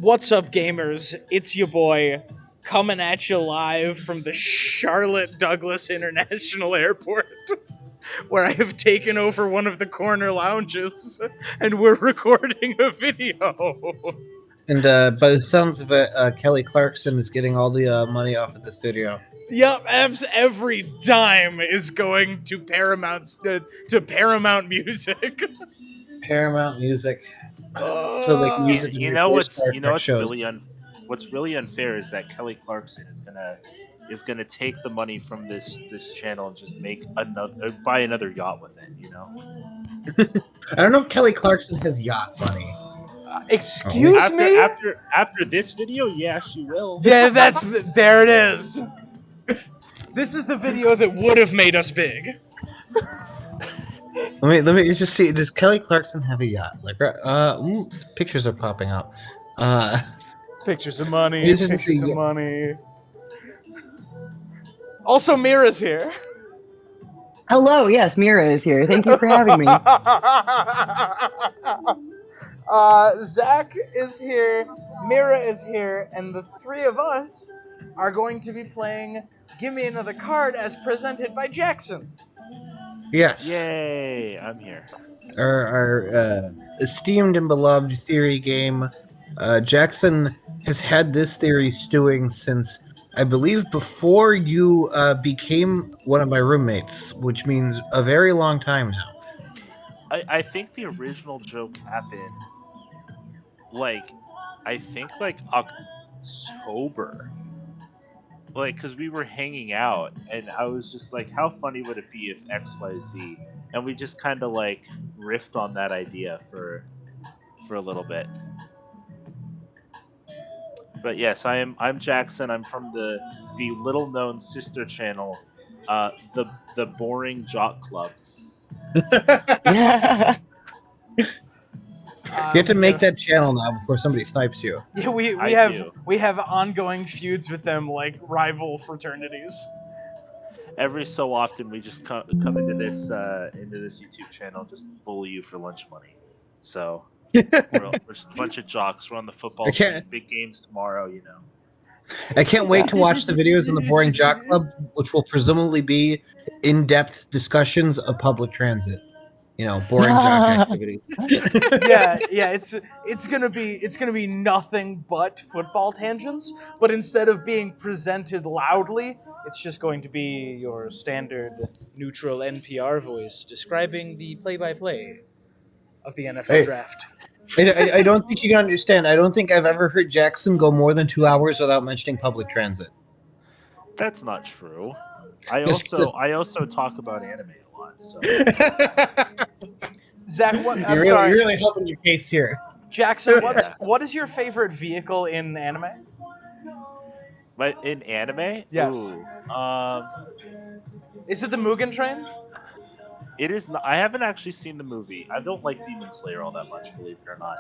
What's up, gamers? It's your boy, coming at you live from the Charlotte Douglas International Airport, where I have taken over one of the corner lounges, and we're recording a video. And by the sounds of it, Kelly Clarkson is getting all the money off of this video. Yup, every dime is going to Paramount Music. Paramount Music, so they can use it to You do know their what's Star you know Trek what's shows. what's really unfair is that Kelly Clarkson is gonna take the money from this channel and just make another buy another yacht with it. You know. I don't know if Kelly Clarkson has yacht money. Excuse After me? after this video, yeah, she will. Yeah, there it is. This is the video that would have made us big. Let me just see. Does Kelly Clarkson have a yacht? Like, pictures are popping up. Pictures of money, It doesn't pictures say of money. Also, Mira's here. Hello, yes, Mira is here. Thank you for having me. Zach is here, Mira is here, and the three of us are going to be playing Give Me Another Card as presented by Jackson. Yes. Yay! I'm here. Our esteemed and beloved theory game. Jackson has had this theory stewing since, I believe, before you became one of my roommates, which means a very long time now. I think the original joke happened I think October. Because we were hanging out, and I was just like, how funny would it be if XYZ? And we just kind of riffed on that idea for a little bit. But yes, I'm Jackson. I'm from the little known sister channel, the Boring Jock Club. You have to make that channel now before somebody snipes you. Yeah, we have ongoing feuds with them like rival fraternities. Every so often, we just come into this YouTube channel, just bully you for lunch money. So we're just a bunch of jocks. We're on the football team. Big games tomorrow, you know. I can't wait to watch the videos in the Boring Jock Club, which will presumably be in-depth discussions of public transit. You know, boring jock activities. yeah, it's gonna be nothing but football tangents, but instead of being presented loudly, it's just going to be your standard neutral NPR voice describing the play-by-play of the NFL draft. I don't think you can understand. I don't think I've ever heard Jackson go more than 2 hours without mentioning public transit. That's not true. I also talk about anime a lot. So. Zach, I'm sorry. You're really helping your case here. Jackson, what is your favorite vehicle in anime? But in anime? Yes. Ooh, is it the Mugen Train? It is not. I haven't actually seen the movie. I don't like Demon Slayer all that much, believe it or not.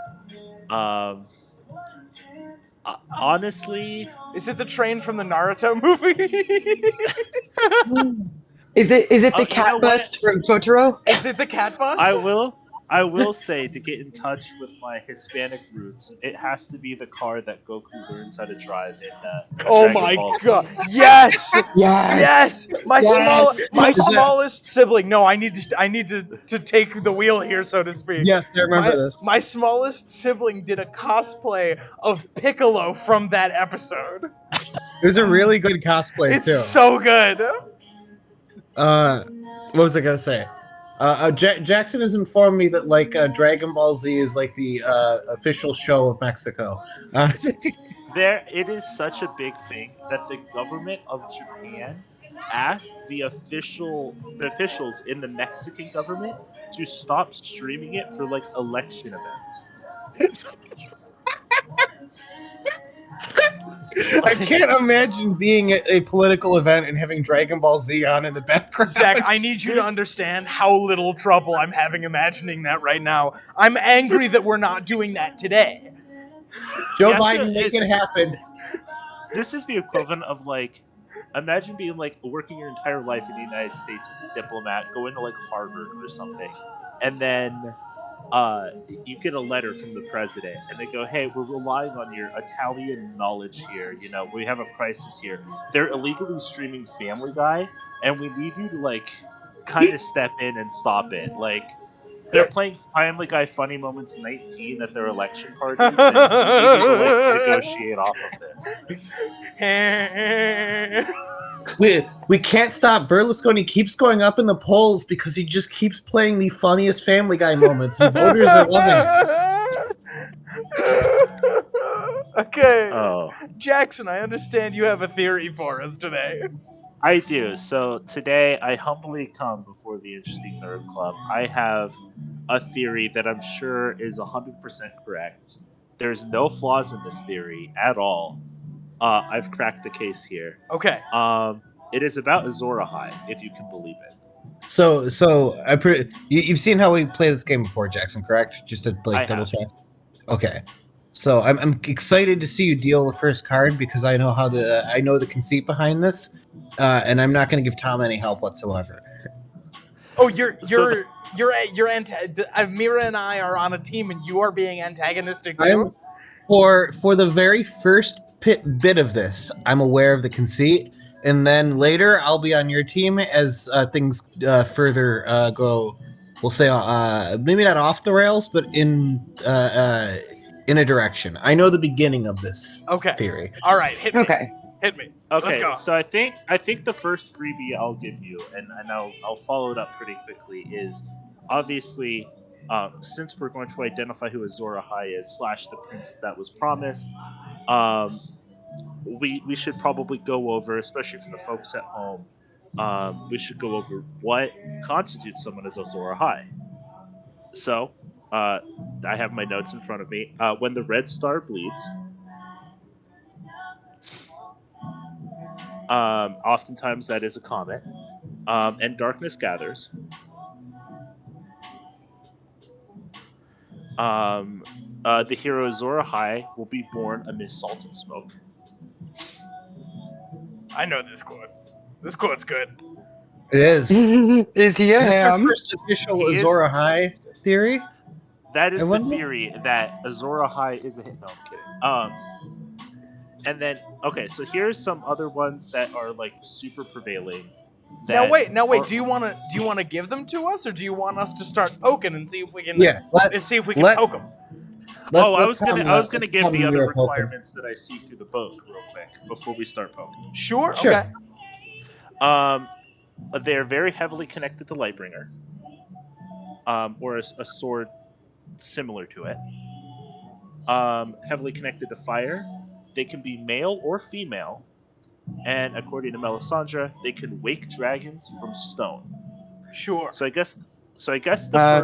Honestly, is it the train from the Naruto movie? Is it the cat bus from Totoro? Is it the cat bus? I will say, to get in touch with my Hispanic roots, it has to be the car that Goku learns how to drive in. Oh my god! Yes! Yes! My smallest sibling. No, I need to take the wheel here, so to speak. Yes, I remember this. My smallest sibling did a cosplay of Piccolo from that episode. It was a really good cosplay too. It's so good. What was I gonna say? Jackson has informed me that Dragon Ball Z is like the official show of Mexico. It is such a big thing that the government of Japan asked the officials in the Mexican government to stop streaming it for election events. I can't imagine being at a political event and having Dragon Ball Z on in the background. Zach, I need you to understand how little trouble I'm having imagining that right now. I'm angry that we're not doing that today. Joe Biden, make it happen. This is the equivalent of imagine being working your entire life in the United States as a diplomat, going to Harvard or something, and then you get a letter from the president, and they go, "Hey, we're relying on your Italian knowledge here. You know, we have a crisis here. They're illegally streaming Family Guy, and we need you to like kind of step in and stop it. Like, they're playing Family Guy Funny Moments 19 at their election parties, and we need you to like negotiate off of this." We can't stop. Berlusconi keeps going up in the polls because he just keeps playing the funniest Family Guy moments, and voters are loving it. Okay. Oh, Jackson, I understand you have a theory for us today. I do. So today, I humbly come before the Interesting Nerd Club. I have a theory that I'm sure is 100% correct. There's no flaws in this theory at all. I've cracked the case here. Okay. It is about Azor Ahai, if you can believe it. You've seen how we play this game before, Jackson, correct? Just to I like double have. check. Okay. So I'm excited to see you deal the first card because I know the conceit behind this, and I'm not going to give Tom any help whatsoever. Oh, So Mira and I are on a team, and you are being antagonistic I'm too. for the very first bit of this, I'm aware of the conceit, and then later I'll be on your team as things further go. We'll say maybe not off the rails, but in a direction. I know the beginning of this Okay. theory. All right. Hit me. Okay. Hit me. Let's okay, go. so I think the first freebie I'll give you, and I'll follow it up pretty quickly, is obviously since we're going to identify who Azor Ahai is / the prince that was promised. We should probably go over, especially for the folks at home. We should go over what constitutes someone as Azor Ahai. So, I have my notes in front of me. When the red star bleeds, oftentimes that is a comet, and darkness gathers. The hero Azor Ahai will be born amidst salt and smoke. I know this quote. This quote's good. It is. Is he a Is this our ham? first official He is- Azor Ahai theory? That is I the wonder- theory that Azor Ahai is a hit. No, I'm kidding. And then okay, so here's some other ones that are like super prevailing. Now wait. are- Do you want to give them to us, or do you want us to start poking and see if we can? Yeah. See if we can let- poke them. I was gonna give the other Poke him. requirements that I see through the book real quick before we start poking. Sure. Sure. Okay. They're very heavily connected to Lightbringer, or a sword similar to it. Heavily connected to fire. They can be male or female, and according to Melisandre, they can wake dragons from stone. Sure. So I guess the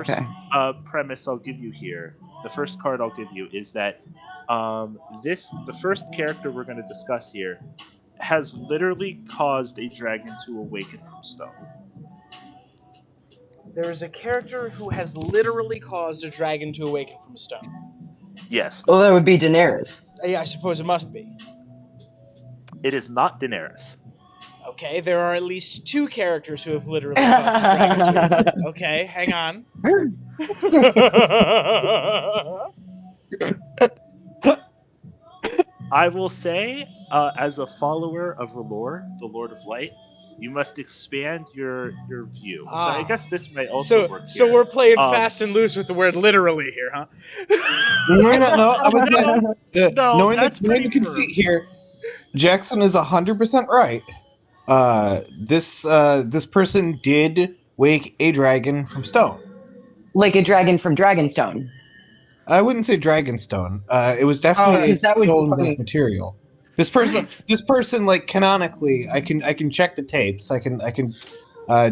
Okay. first premise I'll give you here, the first card I'll give you is that the first character we're going to discuss here has literally caused a dragon to awaken from stone. There is a character who has literally caused a dragon to awaken from stone. Yes, Well, that would be Daenerys. Yeah, I suppose it must be. it is not Daenerys. Okay, there are at least two characters who have literally caused a dragon to. Okay, hang on. I will say, as a follower of Relore, the Lord of Light, you must expand your view. So I guess this might also work. So here. we're playing fast and loose with the word literally here, huh? No, that's knowing pretty the conceit firm. here, Jackson is 100% right. This person did wake a dragon from stone. Like a dragon from Dragonstone. I wouldn't say dragonstone. It was definitely a 'cause that would be stone funny. material. This person, like canonically, I can check the tapes. I can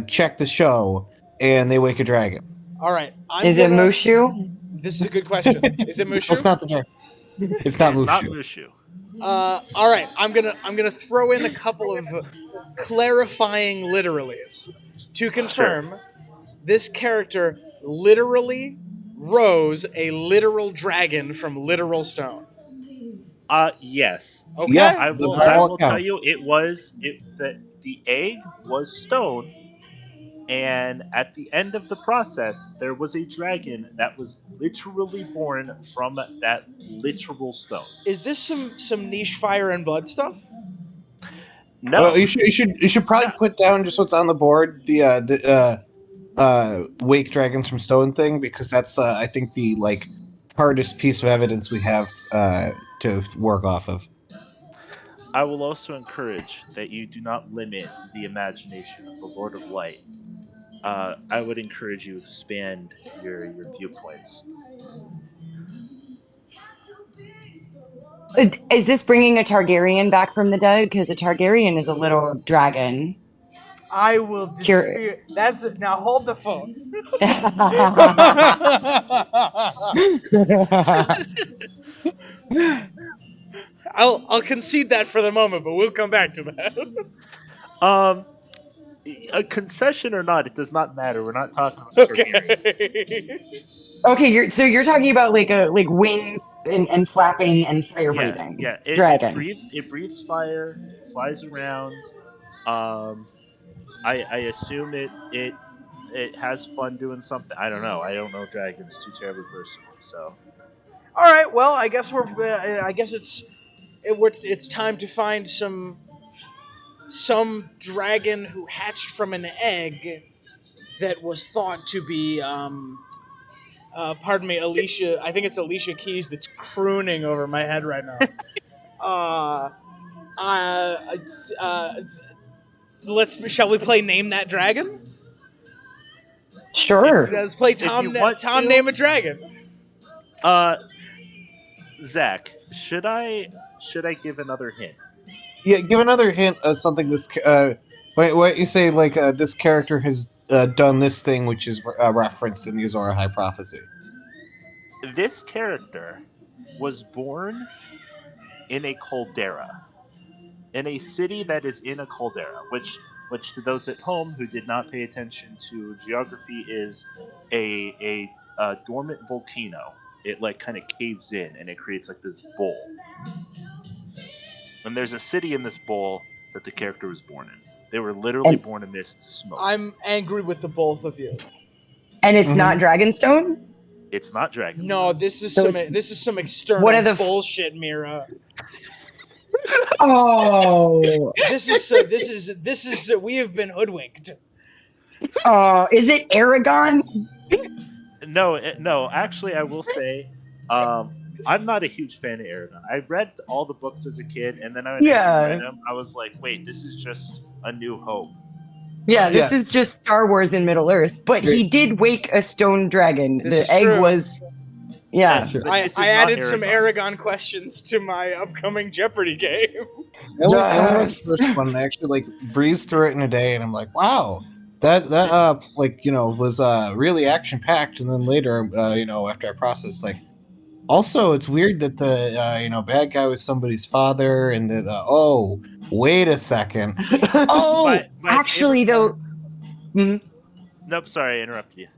check the show, and they wake a dragon. All right. Is it Mushu? This is a good question. Is it Mushu? It's not the dragon. It's not It's not Mushu. Mushu. All right. I'm gonna throw in a couple of clarifying literalies to confirm. This character literally rose a literal dragon from literal stone. Yes. Okay. Yeah. I will By all tell accounts. you, the egg was stone, And at the end of the process, there was a dragon that was literally born from that literal stone. Is this some niche fire and blood stuff? No, You should probably put down just what's on the board, the wake dragons from stone thing, because that's I think the hardest piece of evidence we have to work off of. I will also encourage that you do not limit the imagination of the Lord of Light. I would encourage you expand your viewpoints. Is this bringing a Targaryen back from the dead? Because a Targaryen is a little dragon. I will Cur- dispute. That's it. Now hold the phone. I'll concede that for the moment, but we'll come back to that. Um, a concession or not, it does not matter. We're not talking about Targaryen. Okay. Okay, you're talking about like wings and flapping and fire breathing Yeah. dragon. It breathes fire. It flies around. I assume it has fun doing something. I don't know. I don't know dragons too terribly personally, so. All right. Well, I guess I guess it's time to find some dragon who hatched from an egg that was thought to be pardon me, Alicia. I think it's Alicia Keys that's crooning over my head right now. uh, uh, uh, shall we play Name That Dragon? Sure. Let's play If you Tom want to, Name a Dragon. Zach, should I give another hint? Yeah, give another hint of something this. What you say? This character has done this thing, which is referenced in the Azor Ahai prophecy. This character was born in a caldera, in a city that is in a caldera, which to those at home who did not pay attention to geography is a dormant volcano. It kind of caves in and it creates this bowl. And there's a city in this bowl that the character was born in. They were literally And born amidst smoke. I'm angry with the both of you. it's not Dragonstone? It's not Dragonstone. No, this is So some external what are the bullshit, Mira. Oh. This is we have been hoodwinked. Is it Aragon? No. Actually, I will say, I'm not a huge fan of Aragon. I read all the books as a kid, and then I read them. I was like, wait, this is just A New Hope. Yeah, this is just Star Wars in Middle Earth. But he did wake a stone dragon. This the egg true. was Yeah. But this is I not added some Aragon questions to my upcoming Jeopardy game. I only read the first one. I actually breezed through it in a day, and I'm like, wow, that was really action packed. And then later, after I processed, also it's weird that the bad guy was somebody's father, and that wait a second. Oh, actually, though. Nope, sorry, I interrupted you.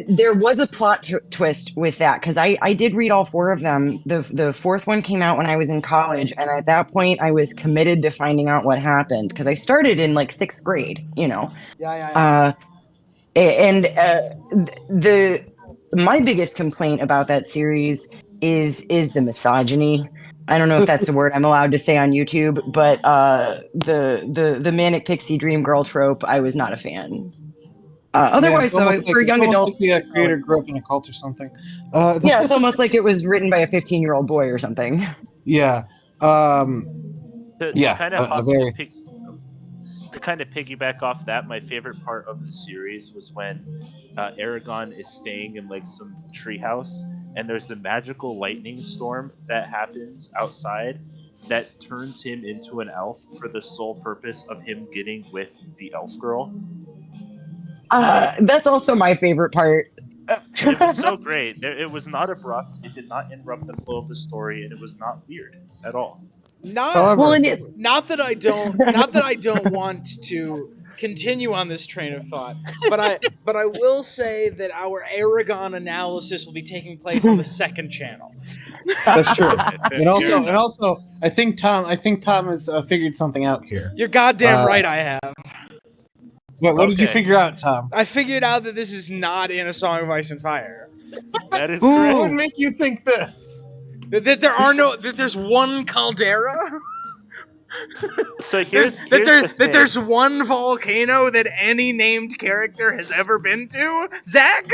There was a plot twist with that because I did read all four of them. The fourth one came out when I was in college, and at that point I was committed to finding out what happened because I started in sixth grade, Yeah. And my biggest complaint about that series is the misogyny. I don't know if that's a word I'm allowed to say on YouTube, but the manic pixie dream girl trope, I was not a fan. Otherwise, though, for young adults, the creator grew up in a cult or something. Yeah, it's almost like it was written by a 15-year-old boy or something. Yeah. To kind of piggyback off that, my favorite part of the series was when Aragon is staying in some treehouse, and there's the magical lightning storm that happens outside that turns him into an elf for the sole purpose of him getting with the elf girl. That's also my favorite part. It was so great. It was not abrupt. It did not interrupt the flow of the story, and it was not weird at all. Not that I don't want to continue on this train of thought, but I will say that our Aragon analysis will be taking place on the second channel. That's true. and also, I think Tom has figured something out here. You're goddamn right, I have. What did you Okay. figure out, Tom? I figured out that this is not in A Song of Ice and Fire. That is Ooh. What correct. would make you think this? That there's one caldera. So That, here's that, the that thing. there's one volcano that any named character has ever been to. Zach.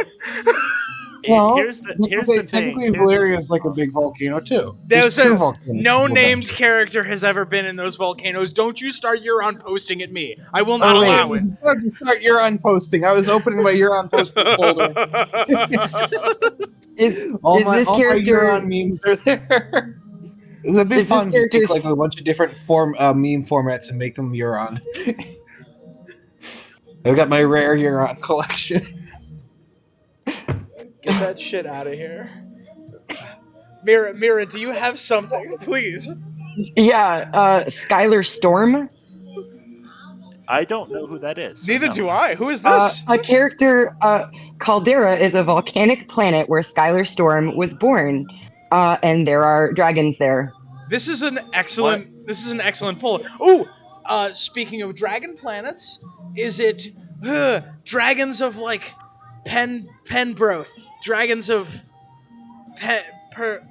Here's the thing. Technically, Valeria is like a big volcano too. There's There's two a volcanoes. no in the named dungeon. character has ever been in those volcanoes. Don't you start your on posting at me. I will Oh, not wait. allow I was about to start Euron posting. I was opening my Euron posting folder. it. Is All is my this all character? my Euron memes are there. It'd be Is this fun to pick character's- like a bunch of different meme formats and make them Euron. I've got my rare Euron collection. Get that shit out of here. Mira, do you have something? Please. Yeah, Skylar Storm. I don't know who that is. Neither No. do I. Who is this? A character. Caldera is a volcanic planet where Skylar Storm was born, and there are dragons there. This is an excellent. This is an excellent pull. Ooh, speaking of dragon planets, is it dragons of like Penbroth? Dragons of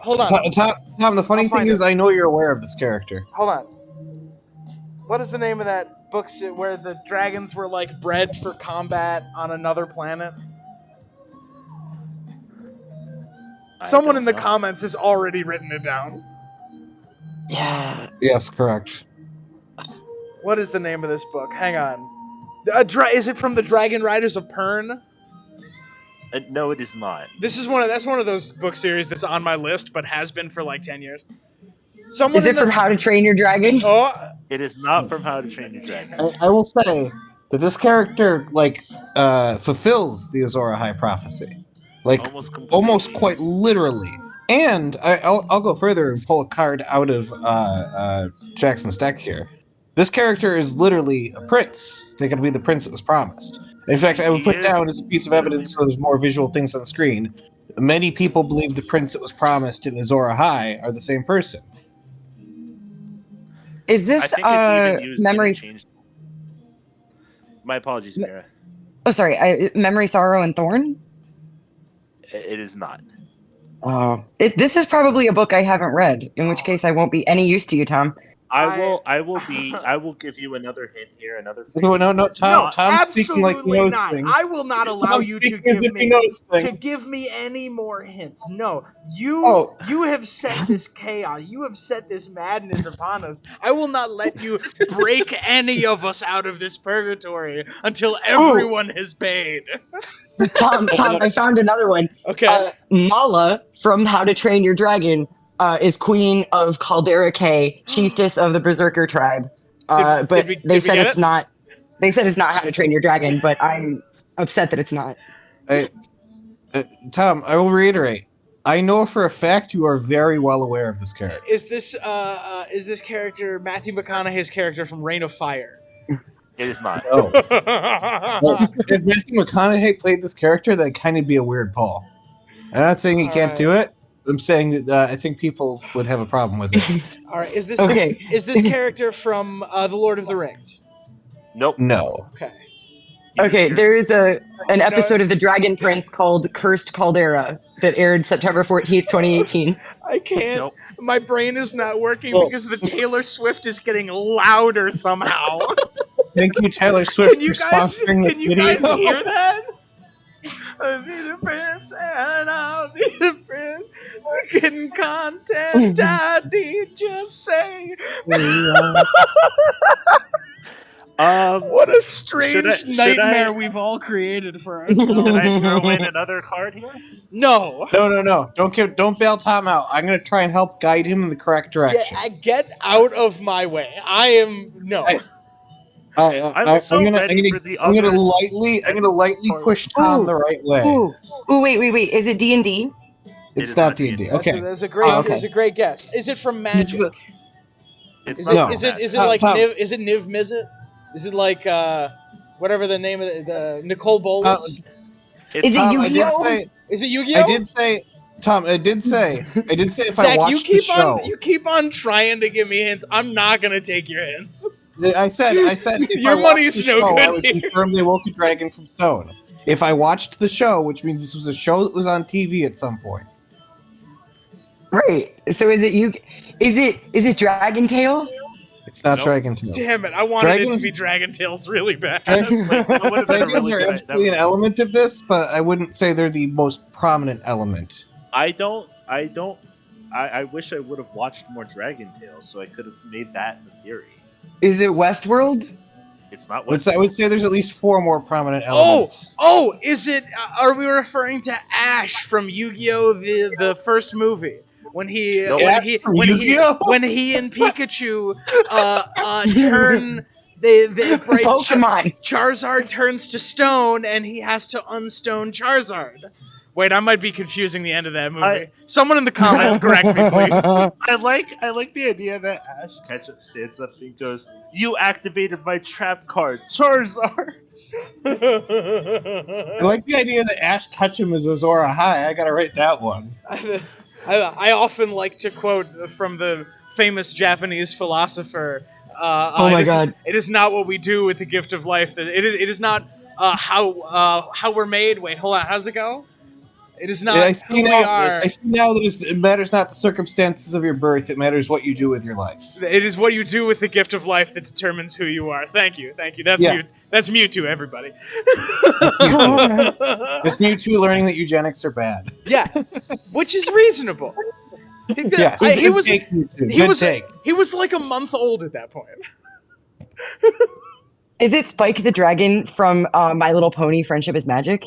hold on, Tom, the funny I'll thing find is, it. I know you're aware of this character. hold on. What is the name of that book where the dragons were like bred for combat on another planet? Someone in the comments has already written it down. Yeah. Yes, correct. What is the name of this book? Hang on. Is it from the Dragon Riders of Pern? No, it is not. That's one of those book series that's on my list, but has been for like 10 years. Is it from How to Train Your Dragon? Oh, It is not from How to Train Your Dragon. I will say that this character fulfills the Azor Ahai prophecy, almost quite literally. And I'll go further and pull a card out of Jackson's deck here. This character is literally a prince. They're going to be the prince that was promised. In fact, I would put down as a piece of evidence so there's more visual things on the screen. Many people believe the prince that was promised in Azor Ahai are the same person. Is I this think it's even used memory? to change. My apologies, Mira. Oh, sorry. Memory, Sorrow, and Thorn. It is not. Oh, this is probably a book I haven't read. In which case, I won't be any use to you, Tom. I will give you another hint here, another thing. No, Tom's speaking like he knows not. things. I will not allow Tom's you to speaking as give if he me knows to things. give me any more hints. No, you have set this chaos. You have set this madness upon us. I will not let you break any of us out of this purgatory until everyone has paid. Tom, I found another one. Okay. Mala from How to Train Your Dragon is queen of Caldera K, chiefess of the Berserker tribe. They said it's not How to Train Your Dragon, but I'm upset that it's not. Tom, I will reiterate. I know for a fact you are very well aware of this character. Is this character Matthew McConaughey's character from Reign of Fire? It is not. Oh. Well, if Matthew McConaughey played this character, that'd kind of be a weird pull. I'm not saying he can't do it. I'm saying that I think people would have a problem with it. All right, is this character from The Lord of the Rings? Nope. No. Okay. Okay, there is an episode of The Dragon Prince called Cursed Caldera that aired September 14th, 2018. I can't. Nope. My brain is not working because the Taylor Swift is getting louder somehow. Thank you, Taylor Swift, Can you for guys sponsoring this video. hear that? I'll be the prince and I'll be the prince. Getting content, Daddy, just say. What a strange nightmare we've all created for ourselves. Can I throw in another card here? No. No. Don't bail Tom out. I'm gonna try and help guide him in the correct direction. Get out of my way. I'm gonna lightly push Tom the right way. Ooh, wait. Is it D&D? It's not D&D. Okay. That's a great guess. Is it from Magic? Is it like Niv Mizzet? Is it like whatever the name of the Nicole Bolas? Is it Yu-Gi-Oh? Is it Yu-Gi-Oh? I did say if Zach, I watched the show. you keep on trying to give me hints. I'm not gonna take your hints. I said if Your I money's watched the no show, good I would here. confirm they woke a dragon from stone. If I watched the show, which means this was a show that was on TV at some point. Right. So is it Dragon Tales? It's not Nope. Dragon Tales. Damn it! I wanted it to Dragons- be Dragon Tales really bad. Wait, that would have been a Dragons really are good. absolutely an element of this, but I wouldn't say they're the most prominent element. I wish I would have watched more Dragon Tales, so I could have made that the theory. Is it Westworld? It's not I would say there's at least 4 more prominent Oh, elements. is it? Are we referring to Ash from Yu-Gi-Oh! The first movie when he No, when Ash he from when he Yu-Gi-Oh? when he and Pikachu turn they right, Pokemon. Charizard turns to stone and he has to unstone Charizard. Wait, I might be confusing the end of that movie. Someone in the comments correct me, please. I like the idea that Ash Ketchum stands up and goes, "You activated my trap card, Charizard." I like the idea that Ash Ketchum is Azor Ahai. I gotta write that one. I often like to quote from the famous Japanese philosopher. Oh my God! It is not what we do with the gift of life. It is not how we're made. Wait, hold on. How's it go? It is not I see who we now. are. I see now that it matters not the circumstances of your birth; it matters what you do with your life. It is what you do with the gift of life that determines who you are. Thank you. That's Yeah. That's Mewtwo, everybody. It's Mewtwo learning that eugenics are bad. Yeah, which is reasonable. Yes, He good was take, Mewtwo. he Good was take. he was like a month old at that point. Is it Spike the Dragon from My Little Pony: Friendship is Magic?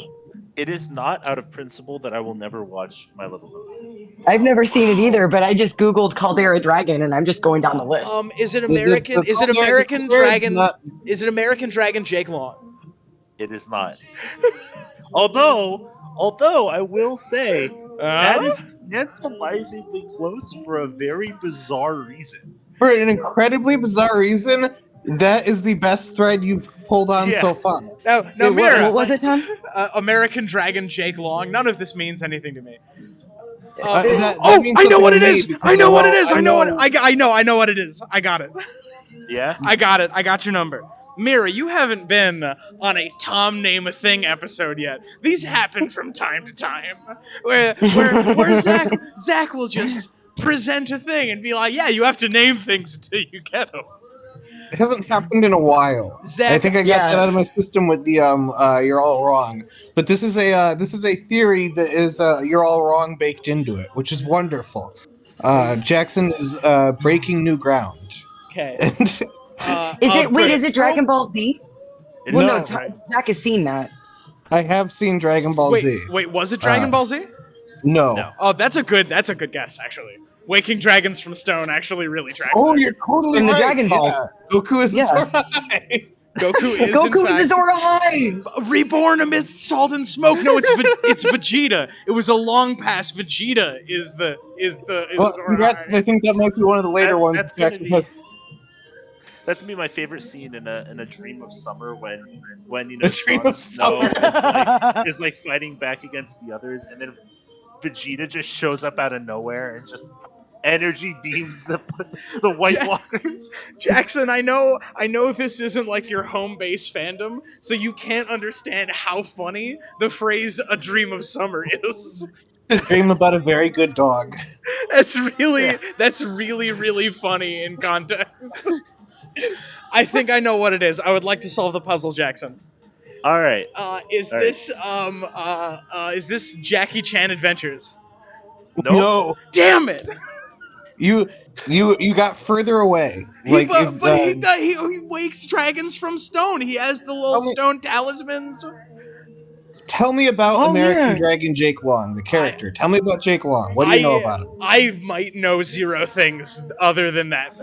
It is not out of principle that I will never watch My Little Pony. I've never seen it either, but I just Googled Caldera Dragon and I'm just going down the list. Is it American? Is it American Dragon? Is it American Dragon Jake Long? It is not. although I will say that is tantalizingly close for a very bizarre reason. For an incredibly bizarre reason, that is the best thread you've pulled on Yeah. so far. No, Wait, Mira. what was it, Tom? American Dragon Jake Long. None of this means anything to me. That means I know something what to it me is. because I know what it is. I know what it is. I got it. Yeah? I got it. I got your number. Mira, you haven't been on a Tom Name a Thing episode yet. These happen from time to time, where Zach will just present a thing and be like, "Yeah, you have to name things until you get them." It hasn't happened in a while. Zach, I think I got yeah. that out of my system with the you're all wrong. But this is a theory that is you're all wrong baked into it, which is wonderful. Jackson is breaking new ground. Okay. And Is it Dragon Ball Z? It's Well, No, no, right. Zach has seen that. I have seen Dragon Ball Z. Wait, was it Dragon Ball Z? No. No. Oh, that's a good guess actually. Waking Dragons from Stone actually really tracks. Oh, that. you're totally In the right. Dragon Balls. Yeah. Goku is Yeah. Azor. Goku is Goku in fact, is Azor Ahai! reborn amidst salt and smoke. No, it's Vegeta. It was a long past. Vegeta is Well, Azor congrats, 'cause I Ahai. think that might be one of the later ones. That's gonna Jackson be- has. That's gonna be my favorite scene in a Dream of Summer when A Dream Jon of Snow Summer. is like fighting back against the others, and then Vegeta just shows up out of nowhere and just energy beams the White Walkers. Jackson, I know this isn't like your home base fandom, so you can't understand how funny the phrase "a dream of summer" is. Dream about a very good dog. That's really really funny in context. I think I know what it is. I would like to solve the puzzle, Jackson. All right. Is All this Jackie Chan Adventures? Nope. No, Damn it! you got further away. Like, He wakes dragons from stone. He has the little Tell me- stone talismans. tell me about Oh, American yeah. Dragon Jake Long, the character. Tell me about Jake Long. What do you know about him? I might know zero things other than that.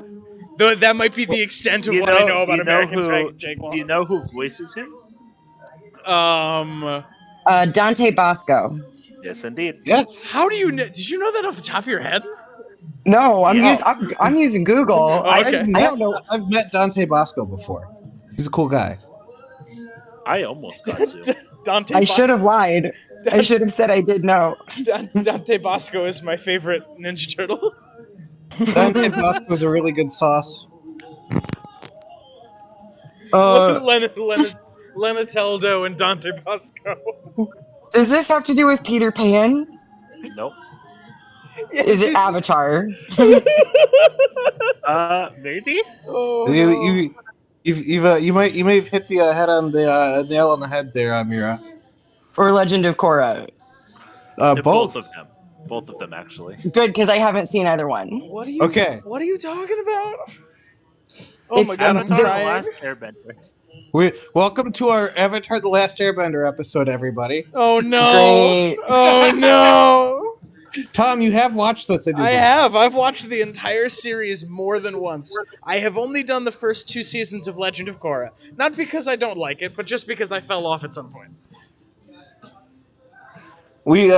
Though that might be the extent of what I know about American Dragon Jake Long. Do you know who voices him? Dante Bosco. Yes, indeed. Yes. How do you know? Did you know that off the top of your head? No, Yeah. I'm using Google. Oh, okay. I don't know. I've met Dante Bosco before. He's a cool guy. I almost got to. Dante. I should have lied. I should have said I did know. Dante Bosco is my favorite Ninja Turtle. Dante Bosco is a really good sauce. Lenateldo and Dante Bosco. Does this have to do with Peter Pan? Nope. Is it Avatar? Maybe. Oh, no. You might have hit the head on the nail on the head there, Mira. Or Legend of Korra? Both of them. Both of them, actually. Good, because I haven't seen either one. What are you? Okay. What are you talking about? Oh my It's god, I'm Avatar: The crying. Last Airbender. Welcome to our Avatar: The Last Airbender episode, everybody. Oh no! Great. Oh no! Tom, you have watched this, I do I believe. have. I've watched the entire series more than once. I have only done the first 2 seasons of Legend of Korra. Not because I don't like it, but just because I fell off at some point. We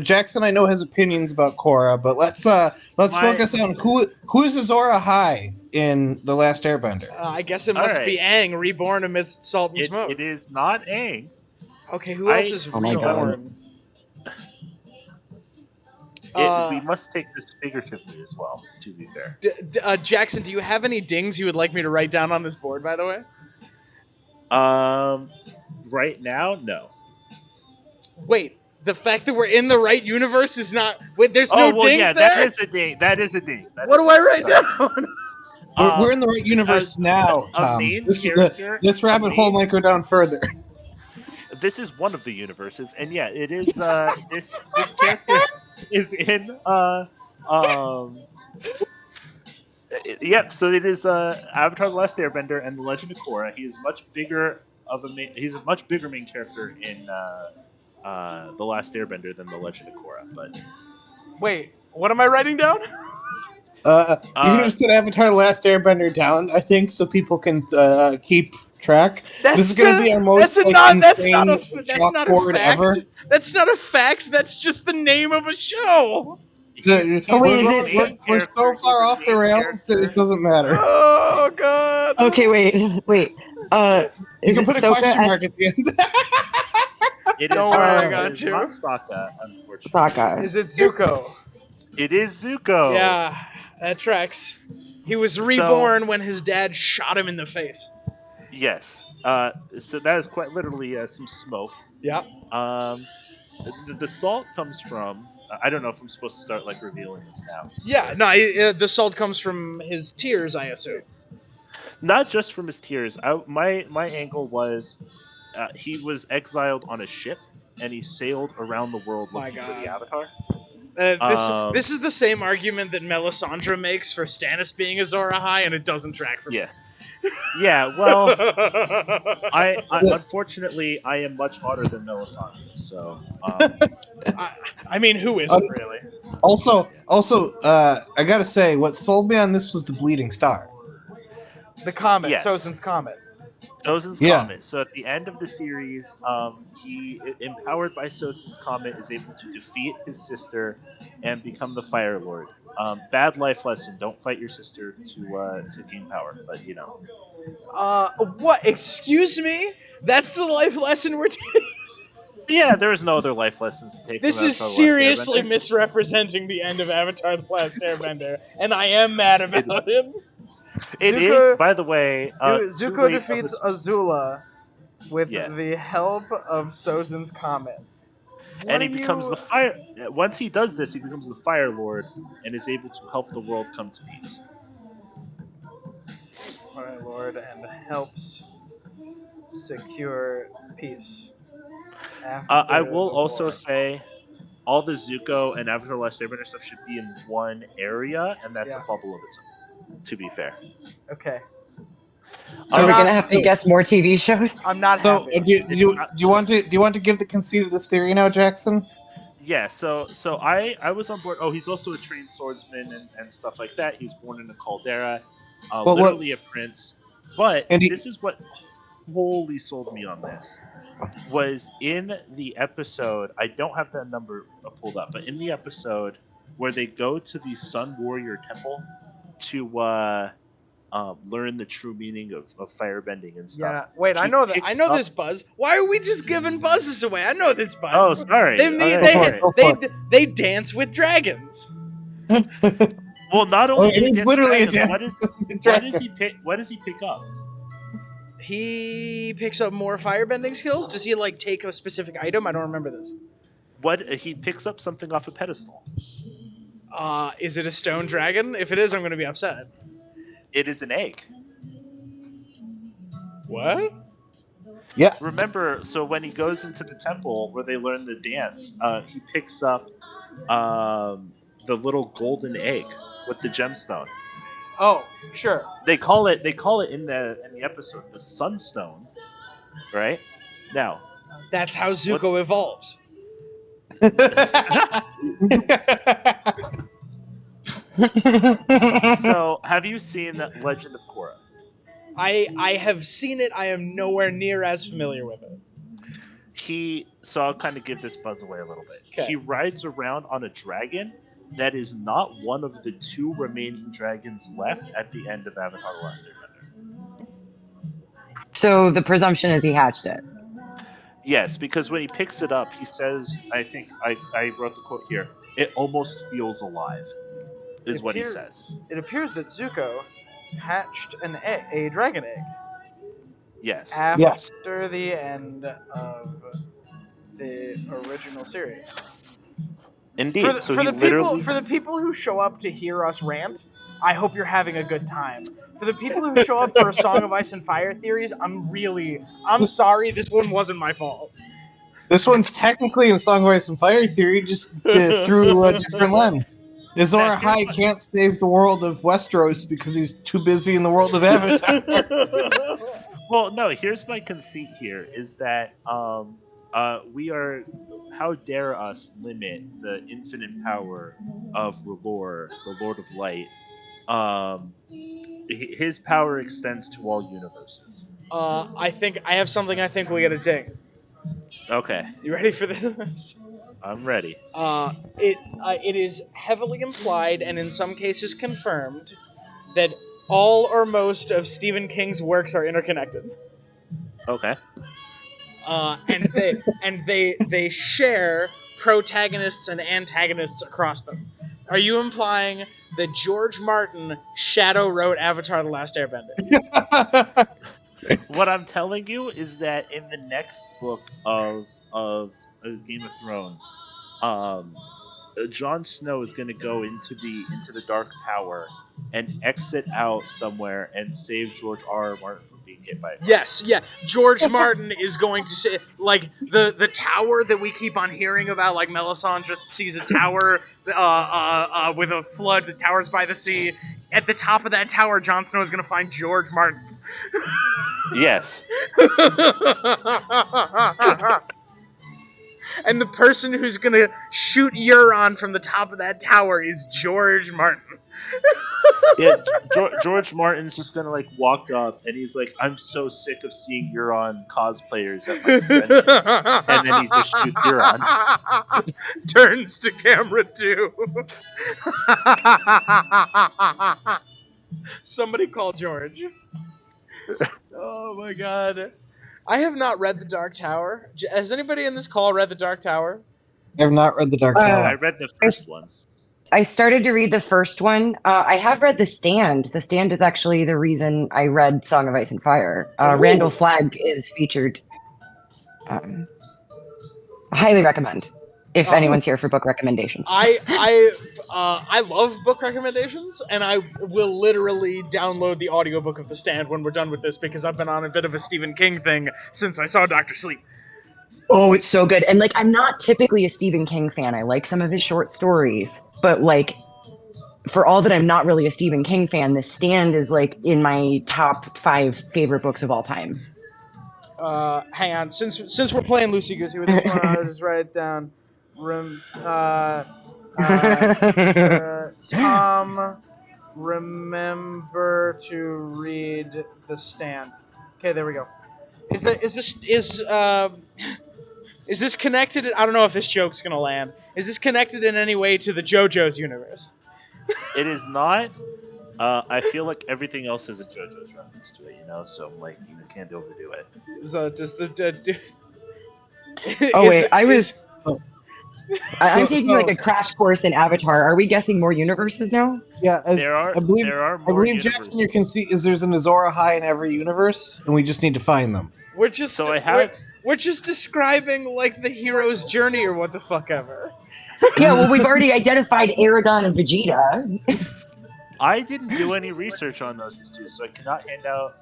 Jackson, I know has opinions about Korra, but let's focus on who's Azor Ahai in The Last Airbender. I guess it must be Aang, reborn amidst salt and smoke. It is not Aang. Okay, who else is Oh my God. reborn? We must take this figuratively as well, to be fair. Jackson, do you have any dings you would like me to write down on this board, by the way? Right now, no. Wait, the fact that we're in the right universe is not... Wait, there's no dings there? That is a ding. That is a ding. What do I write down? We're in the right universe now, Tom. This rabbit hole might go down further. This is one of the universes, and yeah, it is. This character is in. Yep. So it is Avatar: The Last Airbender and The Legend of Korra. He is much bigger he's a much bigger main character in The Last Airbender than The Legend of Korra. But wait, what am I writing down? You can just put Avatar: The Last Airbender down, I think, so people can keep track. This is going to be our most that's not a fact ever. That's not a fact. That's just the name of a show. We're so far off the rails that it doesn't matter. Oh god. Okay, wait. You can put a question mark at the end. Don't worry, I got you. Not Sokka, unfortunately. Sokka. Is it Zuko? It is Zuko. Yeah, that tracks. He was reborn when his dad shot him in the face. Yes. So that is quite literally some smoke. Yeah. The salt comes from. I don't know if I'm supposed to start like revealing this now. Yeah. No. The salt comes from his tears, I assume. Not just from his tears. My angle was he was exiled on a ship and he sailed around the world looking for the Avatar. This is the same argument that Melisandre makes for Stannis being Azor Ahai, and it doesn't track for me. Yeah, well, I unfortunately I am much hotter than Melisandre, so. I mean, who isn't really? Also, I gotta say, what sold me on this was the bleeding star. The comet, Sozin's comet. Sozin's comet. So at the end of the series, he, empowered by Sozin's comet, is able to defeat his sister and become the Fire Lord. Bad life lesson: don't fight your sister to gain power. But you know. What? Excuse me? That's the life lesson we're taking. Yeah, there's no other life lessons to take. This is seriously misrepresenting the end of Avatar: The Last Airbender, and I am mad about him. It is, by the way. Zuko defeats Azula with the help of Sozin's comet. And he becomes the fire. Once he does this, he becomes the Fire Lord and is able to help the world come to peace. Fire Lord and helps secure peace. I will also say, all the Zuko and Avatar: The Last Airbender stuff should be in one area, and that's a bubble of its own. To be fair. Okay. So we're gonna have to guess more TV shows. I'm not happy. Do you want to give the conceit of this theory now, Jackson? Yeah. So I was on board. Oh, he's also a trained swordsman and stuff like that. He's born in a caldera, literally a prince. But this is what wholly sold me on this. Was in the episode. I don't have that number pulled up, but in the episode where they go to the Sun Warrior Temple to learn the true meaning of firebending and stuff. Yeah. Wait, I know that. I know this buzz. Why are we just giving buzzes away? I know this buzz. Oh, sorry. They dance with dragons. Well, not only it is literally a dance. What does he pick up? He picks up more firebending skills. Does he like take a specific item? I don't remember this. What he picks up something off a pedestal. Is it a stone dragon? If it is, I'm going to be upset. It is an egg. What? Yeah. Remember, so when he goes into the temple where they learn the dance, he picks up the little golden egg with the gemstone. Oh, sure. They call it in the episode the sunstone, right? Now, That's how Zuko evolves. so have you seen Legend of Korra? I have seen it. I am nowhere near as familiar with it. So I'll kind of give this buzz away a little bit. 'Kay. He rides around on a dragon that is not one of the 2 remaining dragons left at the end of Avatar: The Last Airbender. So the presumption is he hatched it. Yes, because when he picks it up, he says, I think I wrote the quote here, it almost feels alive, is what he says. It appears that Zuko hatched a dragon egg Yes. after the end of the original series. Indeed. For the people who show up to hear us rant, I hope you're having a good time. For the people who show up for a Song of Ice and Fire theories, I'm sorry, this one wasn't my fault. This one's technically in Song of Ice and Fire theory, just through a different lens. Azor Ahai can't save the world of Westeros because he's too busy in the world of Avatar. Well, no, here's my conceit here, is that we are... How dare us limit the infinite power of R'hllor, the Lord of Light? His power extends to all universes. I have something I think will get a ding. Okay, You ready for this? I'm ready. It is heavily implied and in some cases confirmed that all or most of Stephen King's works are interconnected. Okay. And they share protagonists and antagonists across them. Are you implying that George Martin shadow wrote Avatar: The Last Airbender? What I'm telling you is that in the next book of Game of Thrones, Jon Snow is going to go into the Dark Tower and exit out somewhere and save George R. Martin from being hit by it. Yes, yeah. George Martin is going to say, like, the tower that we keep on hearing about, like Melisandre sees a tower with a flood, the tower's by the sea. At the top of that tower, Jon Snow is going to find George Martin. Yes. And the person who's going to shoot Euron from the top of that tower is George Martin. Yeah, George Martin's just gonna like walk up and he's like, "I'm so sick of seeing Euron cosplayers at my conventions," and then he just shoots Euron. Turns to camera 2. Somebody call George. Oh my god. I have not read The Dark Tower. Has anybody in this call read The Dark Tower? I have not read The Dark Tower. I read the first one. I started to read the first one. I have read The Stand. The Stand is actually the reason I read Song of Ice and Fire. Randall Flagg is featured. I highly recommend if anyone's here for book recommendations. I love book recommendations, and I will literally download the audiobook of The Stand when we're done with this because I've been on a bit of a Stephen King thing since I saw Dr. Sleep. Oh, it's so good. And like, I'm not typically a Stephen King fan. I like some of his short stories, but like, for all that I'm not really a Stephen King fan, The Stand is like in my top 5 favorite books of all time. Hang on, since we're playing loosey goosey with this one, I'll just write it down. Tom, remember to read The Stand. Okay, there we go. Is this connected? I don't know if this joke's gonna land. Is this connected in any way to the JoJo's universe? It is not. I feel like everything else has a JoJo's reference to it, you know. So like, you can't overdo it. So just the. Oh wait, I was. I'm So- taking so- like a crash course in Avatar. Are we guessing more universes now? Yeah, There are more Jackson, universes. you can see is there's an Azor Ahai in every universe, and we just need to find them. We're just So I have- we're just describing like the hero's journey or what the fuck ever. Yeah, well, we've already identified Aragon and Vegeta. I didn't do any research on those two, so I cannot hand out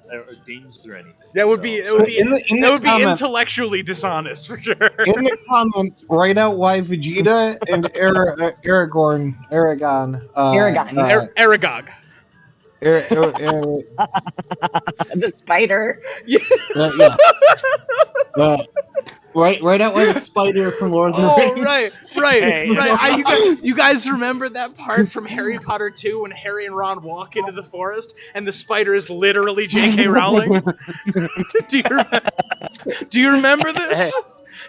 things or anything. That would be it would be in the that would be comments- intellectually dishonest for sure. In the comments, write out why Vegeta and Aragon, Aragon. Aragog. The spider. Yeah. Write out why the spider from Lord of the Oh Rings. right. Hey. You guys remember that part from Harry Potter 2 when Harry and Ron walk into the forest and the spider is literally J.K. Rowling? Do you remember this?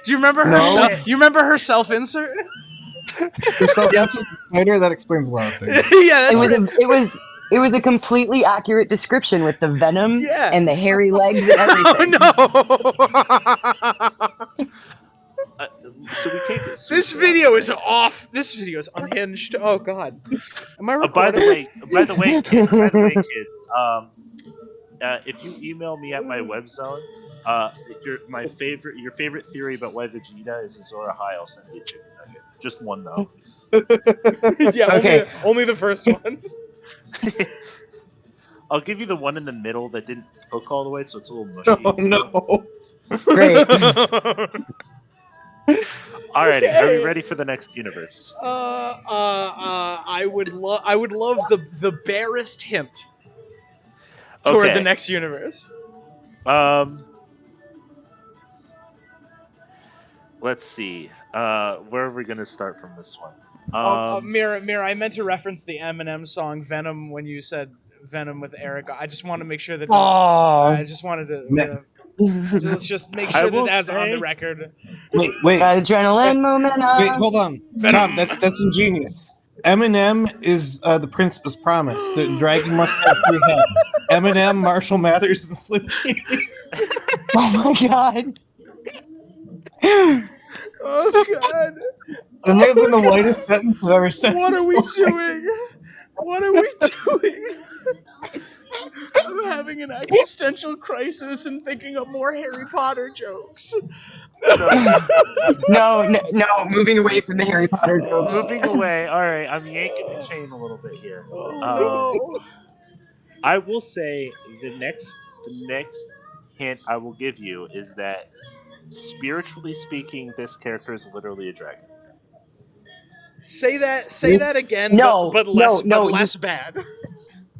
Do you remember her? No. You remember her self-insert? Yourself answer the spider. That explains a lot of things. Yeah, It that's was it was a completely accurate description with the venom Yeah. and the hairy legs and everything. So we can't get This super video is out. off. This video is unhinged. Oh god. Am I By the recording? way, kids. If you email me at my web zone, your favorite theory about why Vegeta is Azor Ahai, I'll send you a chicken nugget. Just one though. Yeah, Okay. only the first one. I'll give you the one in the middle that didn't cook all the way, so it's a little mushy. Oh no! Great. Alrighty, are we Okay. ready for the next universe? I would love the barest hint toward Okay. the next universe. Let's see. Where are we gonna start from this one? Mira, I meant to reference the Eminem song "Venom" when you said Venom with Erica. I just want to make sure that. I Oh. just wanted to. Ne- Let's just make I sure that will that's on the say- record. Wait, Adrenaline momentum. wait, hold on, Tom. That's ingenious. Eminem is the Prince as promised. The dragon must have 3 heads. Eminem, Marshall Mathers, and Slim Shady. Oh my god. Oh god! That may have been the whitest sentence I've ever said. What are we doing? What are we doing? I'm having an existential crisis and thinking of more Harry Potter jokes. No, moving away from the Harry Potter jokes. Moving away. All right, I'm yanking the chain a little bit here. Oh I will say the next hint I will give you is that spiritually speaking, this character is literally a dragon. Say that again. No, but less, no, but less bad.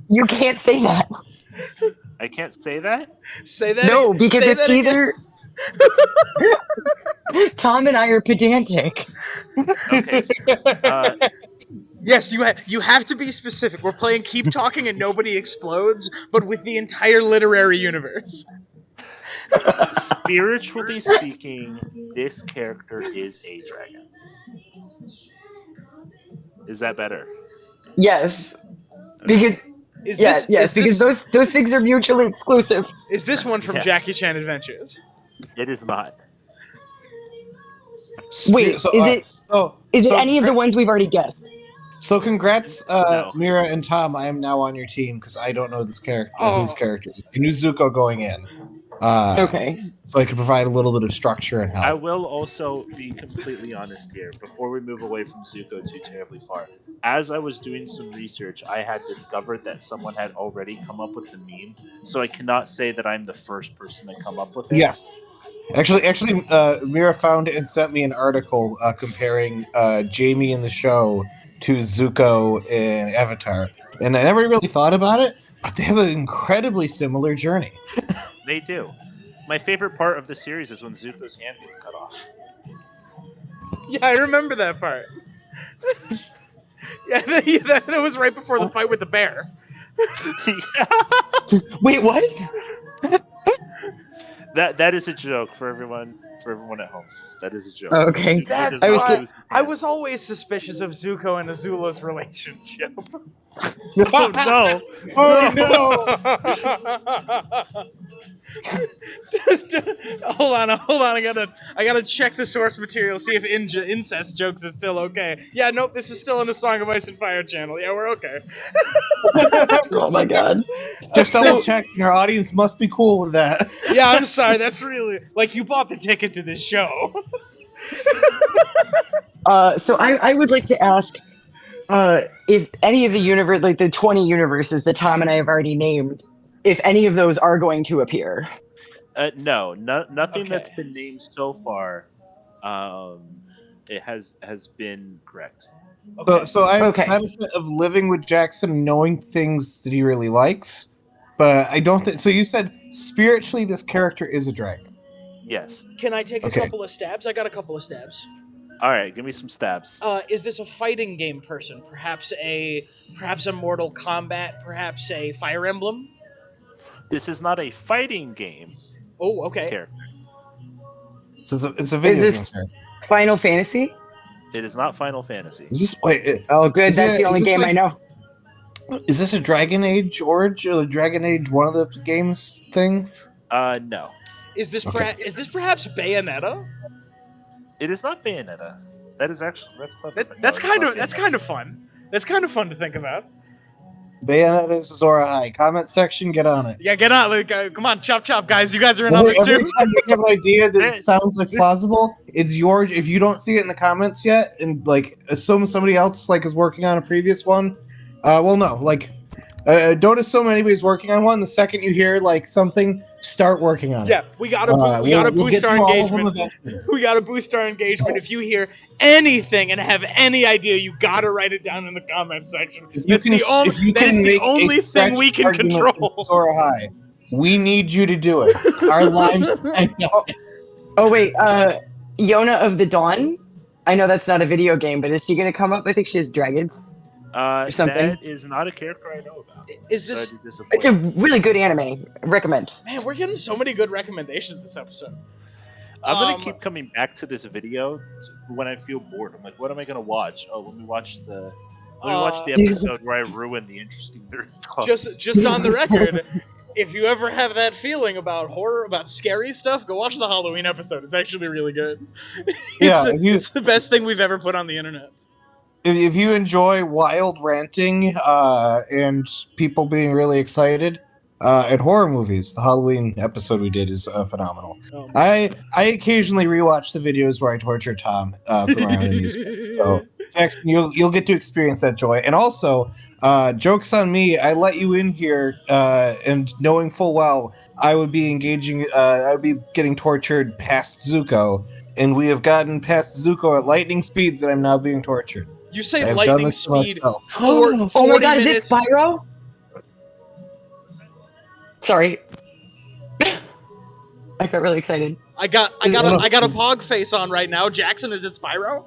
You can't say that. I can't say that. Say that. No, because say it's that again. either Tom and I are pedantic. Okay. So, Yes, you have to be specific. We're playing Keep Talking and Nobody Explodes, but with the entire literary universe. spiritually speaking, this character is a dragon. Is that better? Yes. Because Is yes, this is because this, those things are mutually exclusive. is this one from Yeah. Jackie Chan Adventures? It is not. Wait, So, is it so any of the ones we've already guessed? So congrats, No. Mira and Tom. I am now on your team because I don't know this character. Oh. Whose character is? I knew Zuko going in. Okay. So I could provide a little bit of structure and help. I will also be completely honest here before we move away from Zuko too terribly far. As I was doing some research, I had discovered that someone had already come up with the meme, so I cannot say that I'm the first person to come up with it. Yes. Actually, Mira found and sent me an article comparing Jamie in the show to Zuko in Avatar, and I never really thought about it, but they have an incredibly similar journey. They do. My favorite part of the series is when Zuko's hand gets cut off. Yeah, I remember that part. Yeah, that was right before the fight with the bear. Wait, what? That is a joke for everyone at home. That is a joke. Okay. Zuko That's does I was not why lose his I hand. was always suspicious of Zuko and Azula's relationship. Oh no! Oh no! Hold on. I gotta check the source material, see if incest jokes are still okay. Yeah, nope. This is still in the Song of Ice and Fire channel. Yeah, we're okay. Oh my god. Just double check. Your audience must be cool with that. Yeah, I'm sorry. That's really like you bought the ticket to this show. So I would like to ask if any of the universe, like the 20 universes that Tom and I have already named, if any of those are going to appear. Nothing that's Okay. been named so far. It has been correct. Okay. So I have Okay. the benefit of living with Jackson and knowing things that he really likes, but I don't think. So you said spiritually, this character is a dragon. Yes. Can I take Okay. a couple of stabs? I got a couple of stabs. All right. Give me some stabs. Is this a fighting game person? Perhaps a Mortal Kombat? Perhaps a Fire Emblem? This is not a fighting game Oh, okay. character. So it's a video this- game character. Final Fantasy? It is not Final Fantasy. Is this wait? Oh, good. Is That's it- the is only this game like- I know. Is this a Dragon Age Origin or Dragon Age one of the games things? No. Is this Okay. perhaps Bayonetta? It is not Bayonetta. That's clever. That's No, it's kind not of that's Bayonetta. kind of fun. That's kind of fun to think about. Bayonetta is Azor Ahai. Comment section, get on it. Yeah, get on, like, come on, chop, guys. You guys are in on Every this too. time you have an idea that sounds like plausible, it's yours. If you don't see it in the comments yet, and like assume somebody else like is working on a previous one, well, no, like don't assume anybody's working on one. The second you hear like something, start working on it. Yeah, we gotta We'll boost get our through all of them engagement. eventually. We gotta boost our engagement. If you hear anything and have any idea, you gotta write it down in the comment section. If you That's can, the only, if you that can is the make only a thing we stretched can argument control. for Azor Ahai, we need you to do it. Our lives. Oh, wait. Yona of the Dawn? I know that's not a video game, but is she going to come up? I think she has dragons. something. That is not a character I know about. Is So this I'd be disappointed. It's a really good anime. Recommend. man? We're getting so many good recommendations this episode. I'm gonna Um, keep coming back to this video when I feel bored. I'm like, what am I gonna watch? Oh, let me watch the episode where I ruined the interesting nerd club. Just on the record, if you ever have that feeling about horror, about scary stuff, go watch the Halloween episode. It's actually really good. Yeah, It's the best thing we've ever put on the internet. If you enjoy wild ranting and people being really excited at horror movies, the Halloween episode we did is phenomenal. Oh. I occasionally rewatch the videos where I torture Tom for my own amusement. So Jackson, you'll get to experience that joy. And also, jokes on me. I let you in here, and knowing full well I would be engaging. I would be getting tortured past Zuko, and we have gotten past Zuko at lightning speeds, and I'm now being tortured. You say I have done lightning this to speed. myself. For Oh my 40 god, is it minutes. Spyro? Sorry. I got really excited. I got a pog face on right now. Jackson, is it Spyro?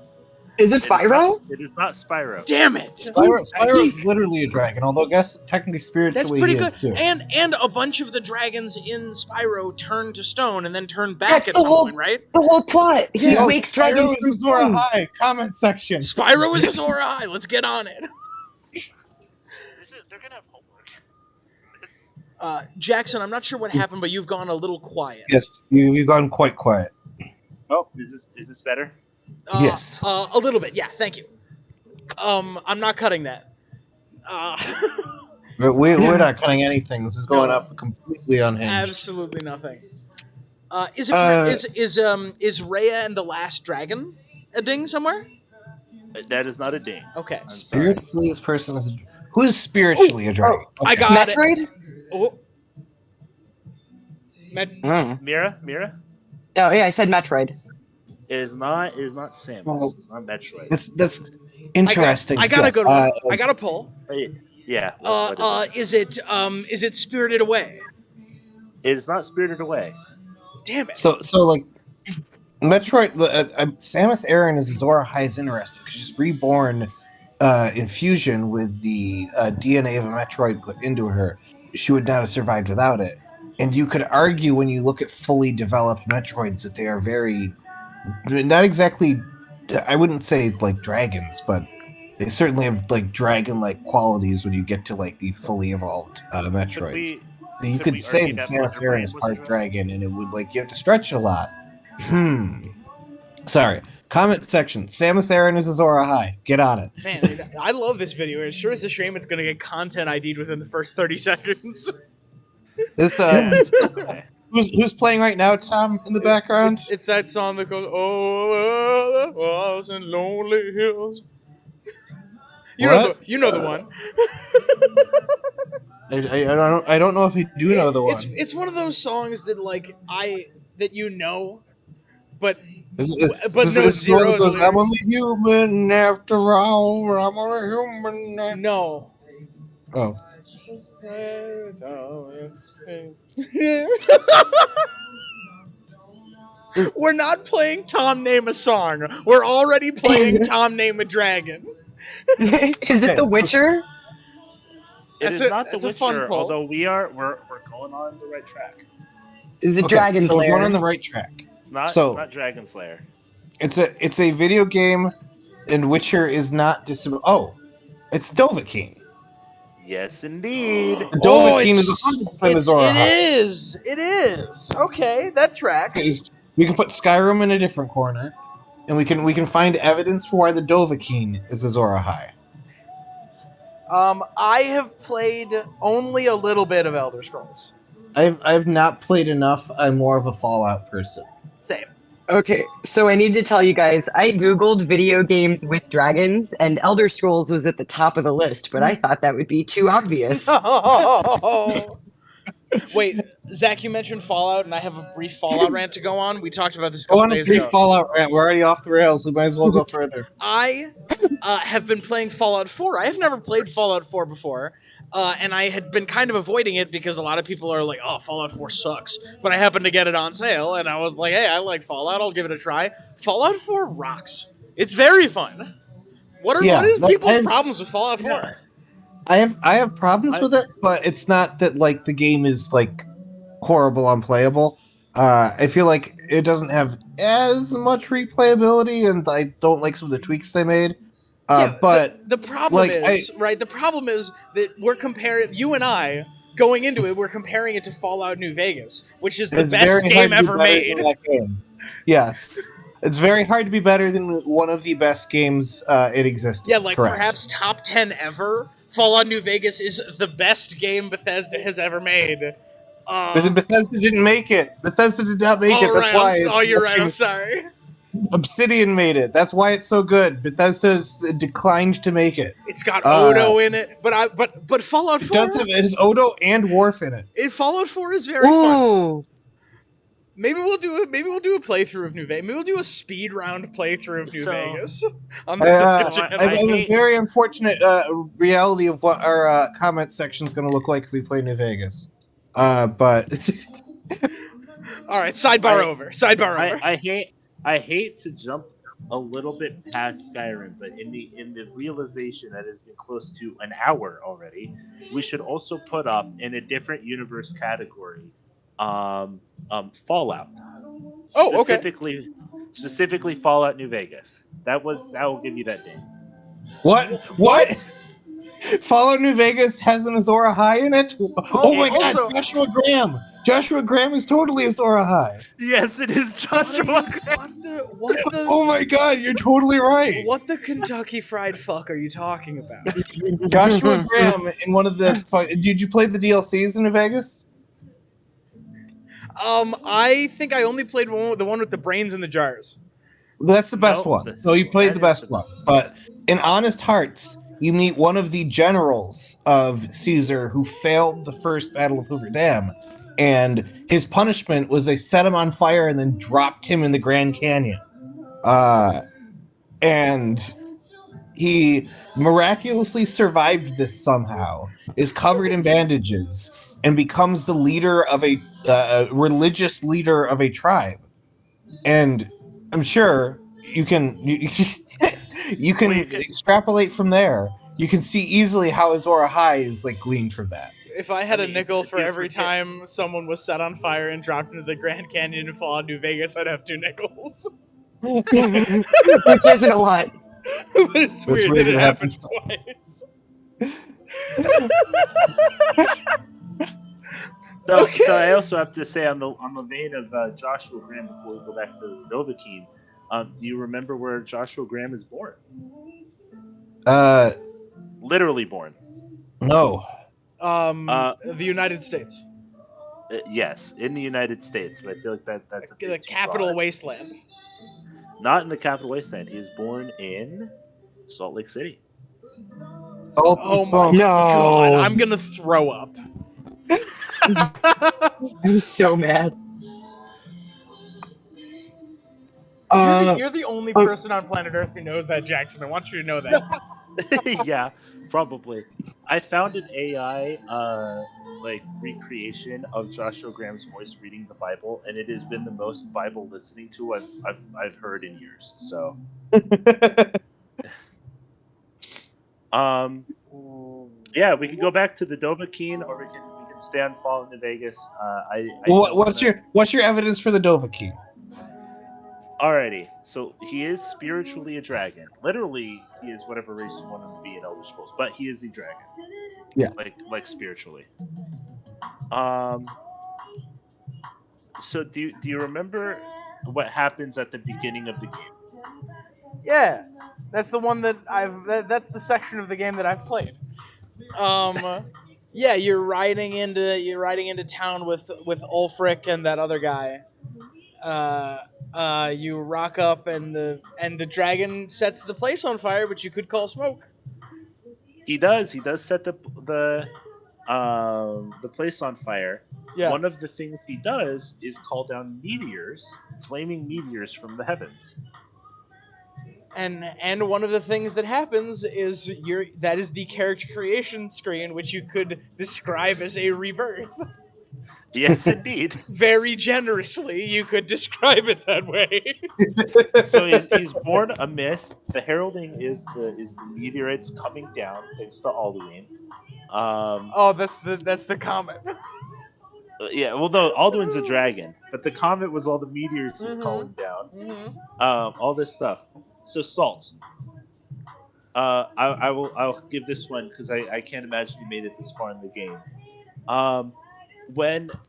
Is it Spyro? It is not Spyro. Damn it! Spyro is literally a dragon, although I guess technically spiritually That's pretty he good. is too. And a bunch of the dragons in Spyro turn to stone and then turn back That's at the some whole- point, right? The whole plot. He Yeah, wakes Spyro dragons is from Azor stone. Ahai. Comment section. Spyro is Azor Ahai. Let's get on it. They're gonna have homework. This- Jackson, I'm not sure what happened, but you've gone a little quiet. Yes, you've gone quite quiet. Oh, is this better? Yes. A little bit. Yeah. Thank you. I'm not cutting that. But we're not cutting anything. This is going up completely unhinged. Absolutely nothing. Is Rhea and the Last Dragon a ding somewhere? That is not a ding. Okay. I'm sorry. Spiritually, this person is. Who is spiritually a dragon? I Okay. got it. Metroid? Oh. Mira? Oh, yeah, I said Metroid. It is not Samus. Oh. It's not Metroid. That's interesting. I got a good one. I got a pull. Yeah. What is it? Is it Spirited Away? It is not Spirited Away. Damn it. So like Metroid, Samus Aran is Azor Ahai is interesting because she's reborn in fusion with the DNA of a Metroid put into her. She would not have survived without it. And you could argue when you look at fully developed Metroids that they are very, not exactly, I wouldn't say like dragons, but they certainly have like dragon-like qualities when you get to like the fully evolved Metroids. You Could could we say argue that that Samus Aran is was a part dragon? dragon, and it would you have to stretch it a lot. Sorry. Comment section. Samus Aran is Azor Ahai. Get on it. Man, I love this video. It sure is a shame it's gonna get content ID'd within the first 30 seconds. This Yeah. Okay. who's playing right now, Tom, in the background? It's that song that goes, "Oh, the walls and lonely hills." What? You know the one. I don't know if you do know the one. It's one of those songs that that you know, but Is but no it's one that zeros goes, I'm lyrics. only human after all. I'm only human. No. Oh. We're not playing Tom Name a Song. We're already playing Tom Name a Dragon. Is it The Witcher? It is not The that's a fun Witcher, poll. although we're going on the right track. Is it Okay, Dragon so we're Slayer? going on the right track. It's not. So- It's not Dragon Slayer. It's a video game, and Witcher is not dissimilar. Oh, it's Dovahkiin. Yes, indeed. Dovahkiin is 100% Azor It Ahai. is. It is. Okay, that tracks. We can put Skyrim in a different corner, and we can find evidence for why the Dovahkiin is Azor Ahai. I have played only a little bit of Elder Scrolls. I've not played enough. I'm more of a Fallout person. Same. Okay, so I need to tell you guys, I googled video games with dragons, and Elder Scrolls was at the top of the list, but I thought that would be too obvious. Wait, Zach, you mentioned Fallout, and I have a brief Fallout rant to go on. We talked about this a Go couple on a days brief ago. Fallout rant. We're already off the rails. We might as well go further. I have been playing Fallout 4. I have never played Fallout 4 before, and I had been kind of avoiding it because a lot of people are like, "Oh, Fallout 4 sucks." But I happened to get it on sale, and I was like, "Hey, I like Fallout. I'll give it a try." Fallout 4 rocks. It's very fun. What is people's problems with Fallout 4? Yeah. I have problems with it, but it's not that like the game is like horrible, unplayable. I feel like it doesn't have as much replayability, and I don't like some of the tweaks they made. But the problem like, is, right? The problem is that we're comparing you and I going into it. We're comparing it to Fallout New Vegas, which is the it's best very game hard to be ever better made. than that game. Yes, it's very hard to be better than one of the best games in existence. Yeah, like correct. perhaps top 10 ever. Fallout New Vegas is the best game Bethesda has ever made. But Bethesda didn't make it. Bethesda did not make it. That's right, why. you're right. I'm sorry. Obsidian made it. That's why it's so good. Bethesda declined to make it. It's got Odo in it, but Fallout 4. It has Odo and Worf in it. Fallout 4 is very fun. Ooh, Maybe we'll do a playthrough of New Vegas. Maybe we'll do a speed round playthrough of New Vegas on the second channel. I have a very unfortunate reality of what our comment section is going to look like if we play New Vegas. But All right, sidebar over. I hate to jump a little bit past Skyrim, but in the realization that it's been close to an hour already, we should also put up in a different universe category, Fallout. Oh, okay. Specifically Fallout New Vegas. That will give you that name. what? Fallout New Vegas has an Azor Ahai in it? Oh my also- god, Joshua Graham! Joshua Graham is totally Azor Ahai. Yes, it is Joshua. What the Oh my god, you're totally right. what the Kentucky Fried Fuck are you talking about? Joshua Graham in one of the. Did you play the DLCs in New Vegas? I think I only played the one with the brains in the jars. That's the best No, one. So you played that the is best the one. best one. But in Honest Hearts, you meet one of the generals of Caesar who failed the first Battle of Hoover Dam. And his punishment was they set him on fire and then dropped him in the Grand Canyon. And he miraculously survived this somehow, is covered in bandages, and becomes the leader of a religious leader of a tribe. And I'm sure you can extrapolate from there. You can see easily how Azor Ahai is like gleaned from that. If I had a nickel for if you every forget- time someone was set on fire and dropped into the Grand Canyon in Fallout New Vegas, I'd have 2 nickels. which isn't a lot. But it's weird that it happened twice. So I also have to say on the vein of Joshua Graham before we go back to Dovahkiin, do you remember where Joshua Graham is born? Uh, Literally born. no. The United States, Yes, in the United States, but I feel like that's a bit the too capital broad. wasteland. Not in the capital wasteland. He is born in Salt Lake City. Oh, Oh it's my smoke. god, No. I'm gonna throw up. I'm so mad. You're the only oh. person on planet Earth who knows that, Jackson. I want you to know that. Yeah, probably. I found an AI like recreation of Joshua Graham's voice reading the Bible, and it has been the most Bible listening to I've heard in years. So, yeah, we can go back to the Dovahkiin, or we can stay on Falling to Vegas. I don't What's your evidence for the Dovahkiin? Alrighty, so he is spiritually a dragon. Literally, he is whatever race you want him to be in Elder Scrolls, but he is a dragon. Yeah. Like spiritually. So do you remember what happens at the beginning of the game? Yeah, that's the one that that's the section of the game that I've played. Yeah, you're riding into town with Ulfric and that other guy. You rock up and the dragon sets the place on fire, but you could call smoke. He does. He does set the place on fire. Yeah. One of the things he does is call down meteors, flaming meteors from the heavens. And one of the things that happens is that is the character creation screen, which you could describe as a rebirth. Yes, indeed. Very generously, you could describe it that way. So he's born a mist. The heralding is the meteorites coming down thanks to Alduin. Oh, that's the comet. Yeah, well, no, Alduin's a dragon, but the comet was all the meteors he's calling down. Mm-hmm. All this stuff. So salt. I'll give this one because I can't imagine you made it this far in the game.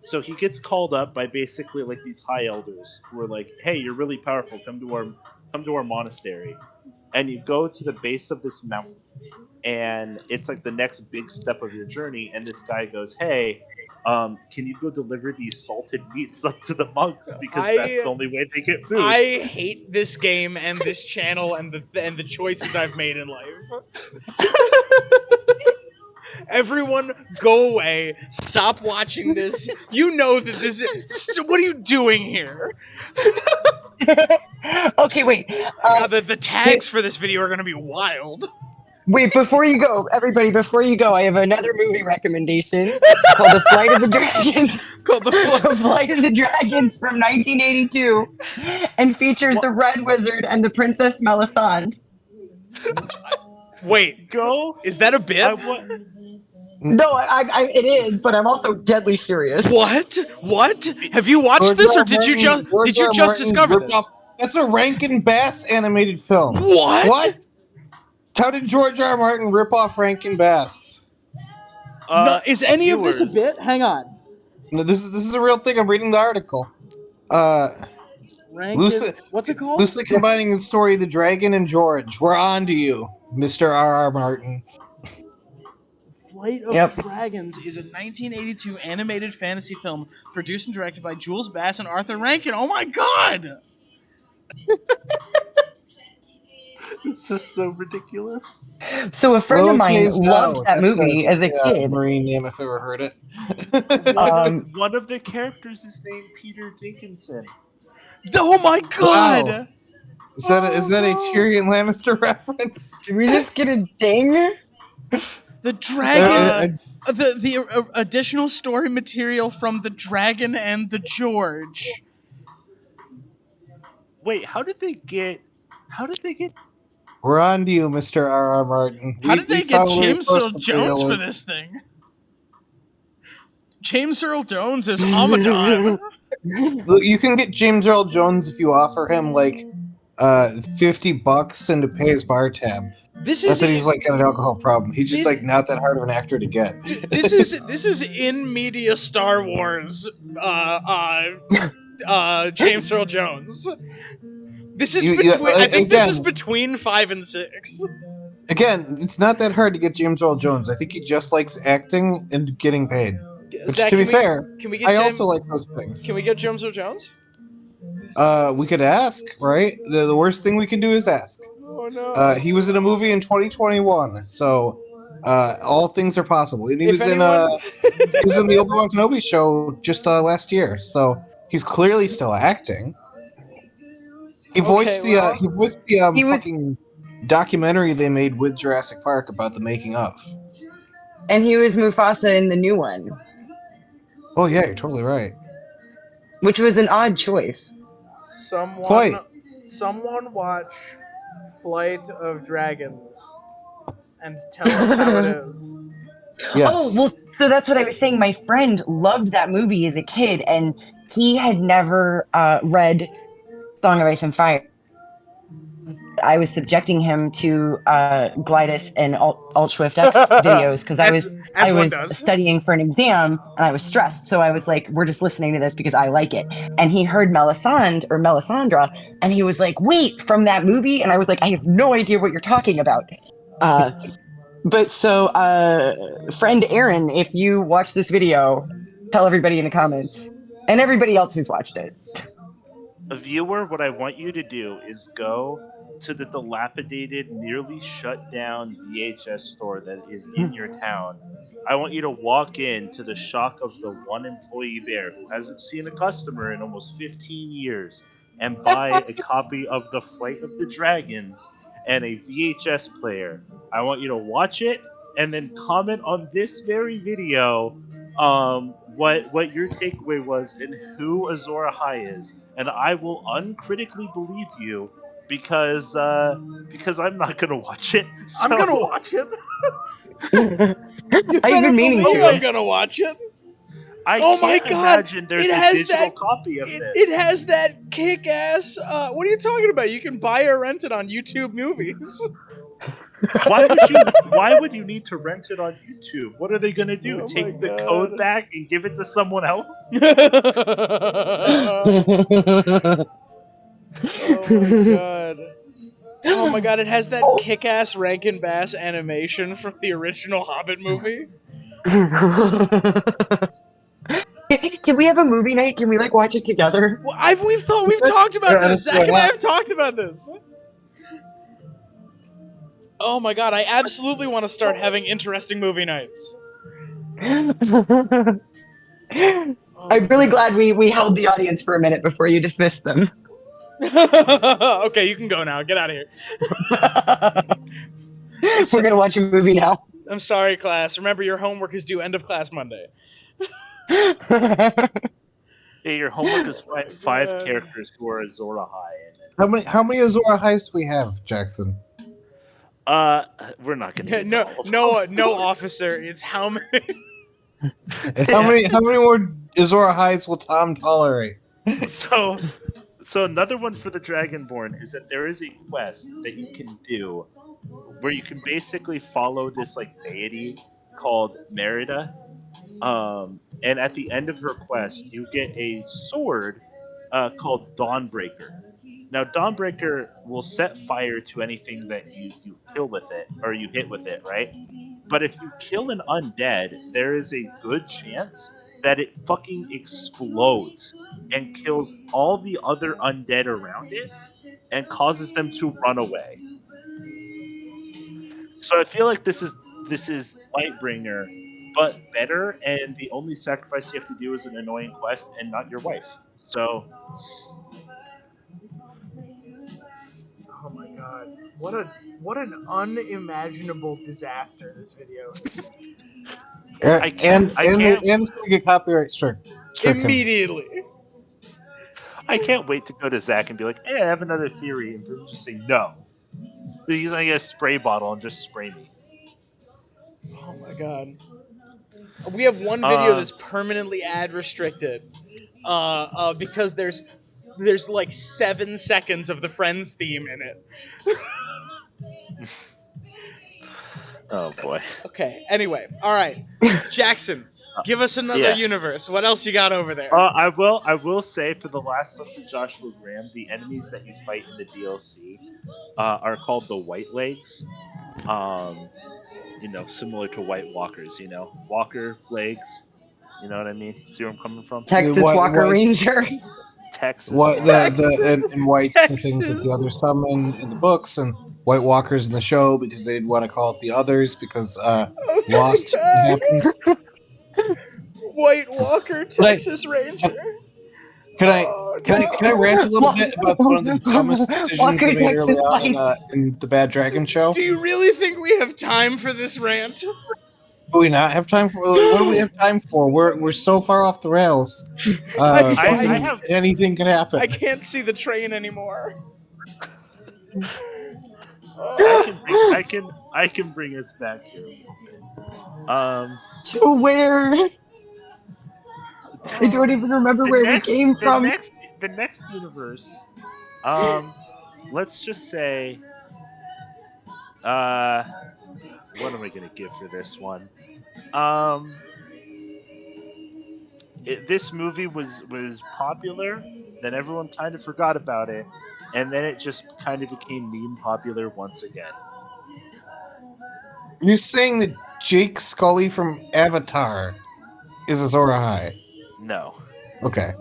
So he gets called up by basically like these high elders who are like, "Hey, you're really powerful. Come to our monastery," and you go to the base of this mountain, and it's like the next big step of your journey. And this guy goes, "Hey, can you go deliver these salted meats up to the monks because that's the only way they get food?" I hate this game and this channel and the choices I've made in life. Everyone, go away! Stop watching this. You know that this is. What are you doing here? Okay, wait. God, the tags for this video are gonna be wild. Wait, before you go, everybody, I have another movie recommendation called The Flight of the Dragons. Called The Flight of the Dragons from 1982, and features the Red Wizard and the Princess Melisande. Wait, Go. is that a bit? No, it is, but I'm also deadly serious. What? Have you watched this, or did you just discover this? That's a Rankin Bass animated film. What? How did George R. R. Martin rip off Rankin Bass? No, is any of this a bit? Hang on. No, this is a real thing. I'm reading the article. What's it called? Loosely combining the story of the dragon and George. We're on to you, Mr. R. R. Martin. Flight of Dragons is a 1982 animated fantasy film produced and directed by Jules Bass and Arthur Rankin. Oh my god! It's just so ridiculous. So a friend of mine loved that movie as a kid. Marine name, if I ever heard it. One of the characters is named Peter Dinkinson. Oh my god! Wow. Is that a Tyrion Lannister reference? Did we just get a ding? The dragon, the additional story material from the Dragon and the George. Wait, how did they get? We're on to you, Mr. R. R. Martin. How did they get James Earl Jones for this thing? James Earl Jones is Amadon. Look, you can get James Earl Jones if you offer him like $50 and to pay his bar tab. This Not is that he's like got an alcohol problem. He's just this- like not that hard of an actor to get. this is in media Star Wars. James Earl Jones. This is between. I think this is between 5 and 6. Again, it's not that hard to get James Earl Jones. I think he just likes acting and getting paid. Which, Zach, to be fair, can we get I also like those things. Can we get James Earl Jones? We could ask, right? The worst thing we can do is ask. Oh no. He was in a movie in 2021, so all things are possible. And he was in the Obi-Wan Kenobi show just last year, so he's clearly still acting. He voiced the fucking documentary they made with Jurassic Park about the making of. And he was Mufasa in the new one, Oh yeah, you're totally right. which was an odd choice. Someone watch Flight of Dragons and tell us how it is. Yes. Oh, well, so that's what I was saying. My friend loved that movie as a kid, and he had never read Song of Ice and Fire. I was subjecting him to Glidus and Alt Swift X videos because I was studying for an exam and I was stressed. So I was like, we're just listening to this because I like it. And he heard Melisandre, and he was like, wait, from that movie? And I was like, I have no idea what you're talking about. But so, friend Aaron, if you watch this video, tell everybody in the comments and everybody else who's watched it. A viewer, what I want you to do is go to the dilapidated, nearly shut down VHS store that is in your town. I want you to walk in to the shock of the one employee there who hasn't seen a customer in almost 15 years and buy a copy of The Flight of the Dragons and a VHS player. I want you to watch it and then comment on this very video what your takeaway was and who Azor Ahai is, and I will uncritically believe you because I'm not gonna watch it. So I'm gonna watch it. I've been meaning to. I'm gonna watch it. I Oh my can't God! imagine there's It a has digital that- copy of this. It has that kick-ass. What are you talking about? You can buy or rent it on YouTube Movies. Why would you need to rent it on YouTube? What are they gonna do? Oh my Take the God. code back and give it to someone else? Oh my God! It has that kick-ass Rankin Bass animation from the original Hobbit movie. Can we have a movie night? Can we like watch it together? Well, we've talked about this. Zach and I have talked about this. Oh my God! I absolutely want to start having interesting movie nights. I'm really glad we held the audience for a minute before you dismissed them. Okay, you can go now. Get out of here. We're gonna watch a movie now. I'm sorry, class. Remember, your homework is due end of class Monday. Yeah, your homework is five characters who are Azor Ahai. How many Azor Ahais do we have, Jackson? We're not gonna. No, officer. It's how many? How many more Azor Ahais will Tom tolerate? So another one for the Dragonborn is that there is a quest that you can do where you can basically follow this like deity called Merida. And at the end of her quest, you get a sword called Dawnbreaker. Now, Dawnbreaker will set fire to anything that you kill with it or you hit with it, right? But if you kill an undead, there is a good chance that it fucking explodes and kills all the other undead around it and causes them to run away. So I feel like this is Lightbringer, but better, and the only sacrifice you have to do is an annoying quest and not your wife. So Oh my God! What an unimaginable disaster this video is. And it's going to get copyright stricken. Immediately. I can't wait to go to Zach and be like, "Hey, I have another theory," and he'll just say no. He's gonna get a spray bottle and just spray me. Oh my God! We have one video that's permanently ad restricted, because there's like 7 seconds of the Friends theme in it. Oh boy. Okay. Anyway, all right. Jackson, give us another Yeah. universe. What else you got over there? I will say for the last one for Joshua Graham, the enemies that you fight in the DLC are called the White Legs. Similar to White Walkers. Walker legs. You know what I mean? See where I'm coming from? Texas Walker Ranger. Texas. What Texas, and white the things that the Texas. others summon in the books, and White Walkers in the show because they didn't want to call it the others because Oh my Lost God. happened. White Walker, Texas Ranger. Can I Oh can I no. rant a little bit about one of the dumbest decisions Walker, they made early Texas on White. in the Bad Dragon show? Do you really think we have time for this rant? Do we not have time for? What do we have time for? We're so far off the rails. I have- Anything can happen. I can't see the train anymore. I can bring us back here a little bit. To where? I don't even remember where we came from. The next universe. Let's just say. What am I gonna give for this one? This movie was popular, then everyone kind of forgot about it, and then it just kind of became meme popular once again. You're saying that Jake Scully from Avatar is Azor Ahai? No. Okay.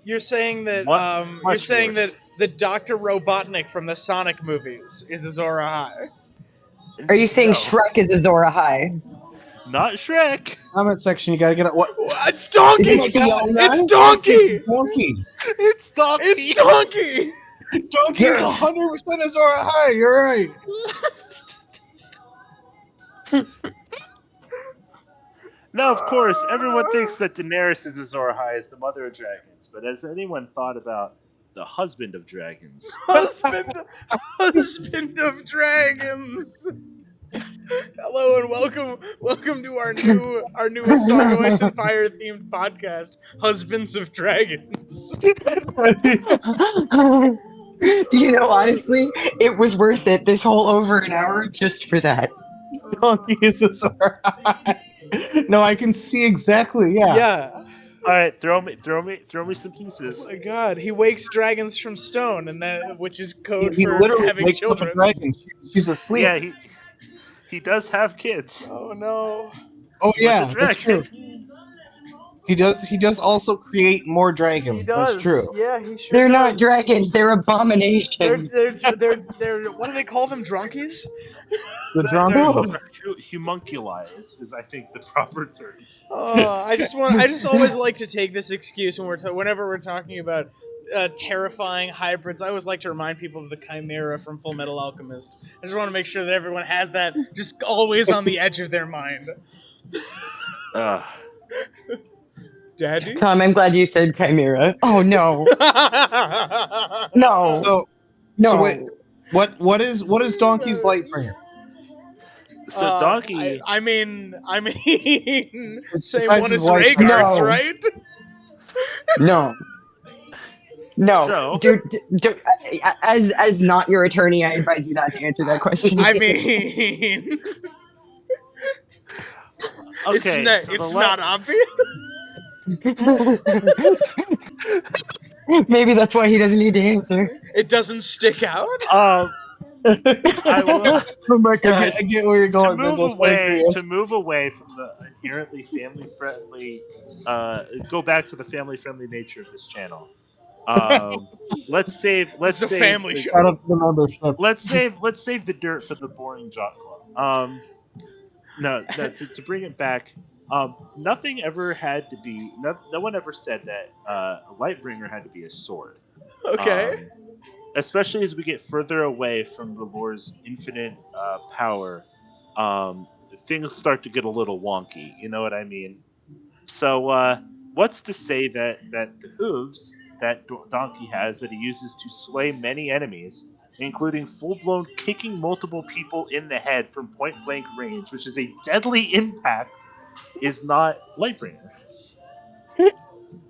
You're saying that Much worse. the Dr. Robotnik from the Sonic movies is Azor Ahai. Are you saying No. Shrek is Azor Ahai? Not Shrek. Comment section. You gotta get it. What? It's Donkey! Is it Fiona? It's Donkey! Donkey. It's Donkey. It's Donkey! Donkey is Yes. 100% Azor Ahai. You're right. Now, of course, everyone thinks that Daenerys is Azor Ahai as the mother of dragons, but has anyone thought about the husband of dragons? Husband of dragons! Hello and welcome to our newest Song of Ice and Fire themed podcast, Husbands of Dragons. Honestly, it was worth it. This whole over an hour just for that. Donkey is Azor Ahai. No, I can see exactly. Yeah. Yeah. All right, throw me some pieces. Oh my God, he wakes dragons from stone, and which is code He for literally having wakes up a children. dragon. She's asleep. Yeah, he does have kids. Oh no. Oh With yeah, the that's true. dragon. He does also create more dragons. He does. That's true. Yeah, he sure They're does. not dragons, they're abominations. They're what do they call them? Drunkies? The They're dragons. Homunculi is I think the proper term. I just always like to take this excuse when whenever we're talking about terrifying hybrids. I always like to remind people of the Chimera from Full Metal Alchemist. I just want to make sure that everyone has that just always on the edge of their mind. Daddy? Tom, I'm glad you said Chimera. Oh no. No. So No. wait, what is Donkey's Lightbringer? So Donkey. I mean, same Besides one his as wife, Rhaegar's, no. right? No. No. So- Dude, as not your attorney, I advise you not to answer that question. I mean, Okay, it's not obvious. Maybe that's why he doesn't need to answer. It doesn't stick out. I will Oh my I god. get where you're going with this. to move away from the inherently family friendly. Go back to the family friendly nature of this channel. Let's save. It's a family show. Out of the membership. Let's save the dirt for the boring jock club. No, to bring it back. Nothing ever had to be. No one ever said that a Lightbringer had to be a sword. Okay. Especially as we get further away from the lore's infinite power, things start to get a little wonky. You know what I mean? So, what's to say that the hooves that Donkey has that he uses to slay many enemies, including full-blown kicking multiple people in the head from point-blank range, which is a deadly impact, is not Lightbringer?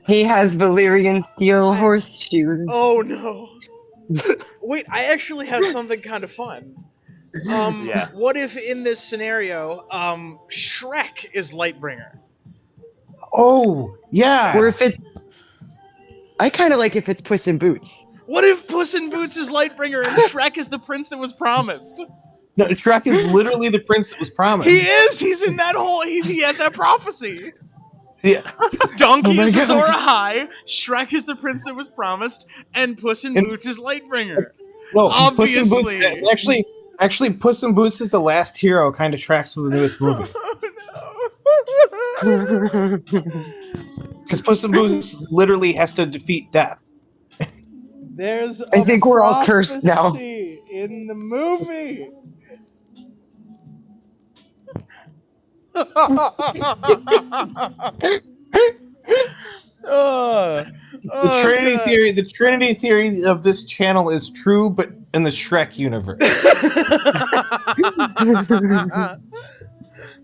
He has Valyrian steel horseshoes. Oh no. Wait, I actually have something kind of fun. Yeah. What if in this scenario, Shrek is Lightbringer? Oh, yeah. Or if it, I kind of like if it's Puss in Boots. What if Puss in Boots is Lightbringer and Shrek is the prince that was promised? No, Shrek is literally the prince that was promised. He is. He's in that whole. He has that prophecy. Yeah. Donkey Oh my is God. Azor Ahai. Shrek is the prince that was promised, and Puss in And- Boots is Lightbringer. No, Obviously. Puss in Boots, actually, Puss in Boots is the last hero. Kind of tracks with the newest movie Oh, because Puss in Boots literally has to defeat death. no. There's. I think we're all cursed now. prophecy in the movie. The Trinity theory of this channel is true, but in the Shrek universe.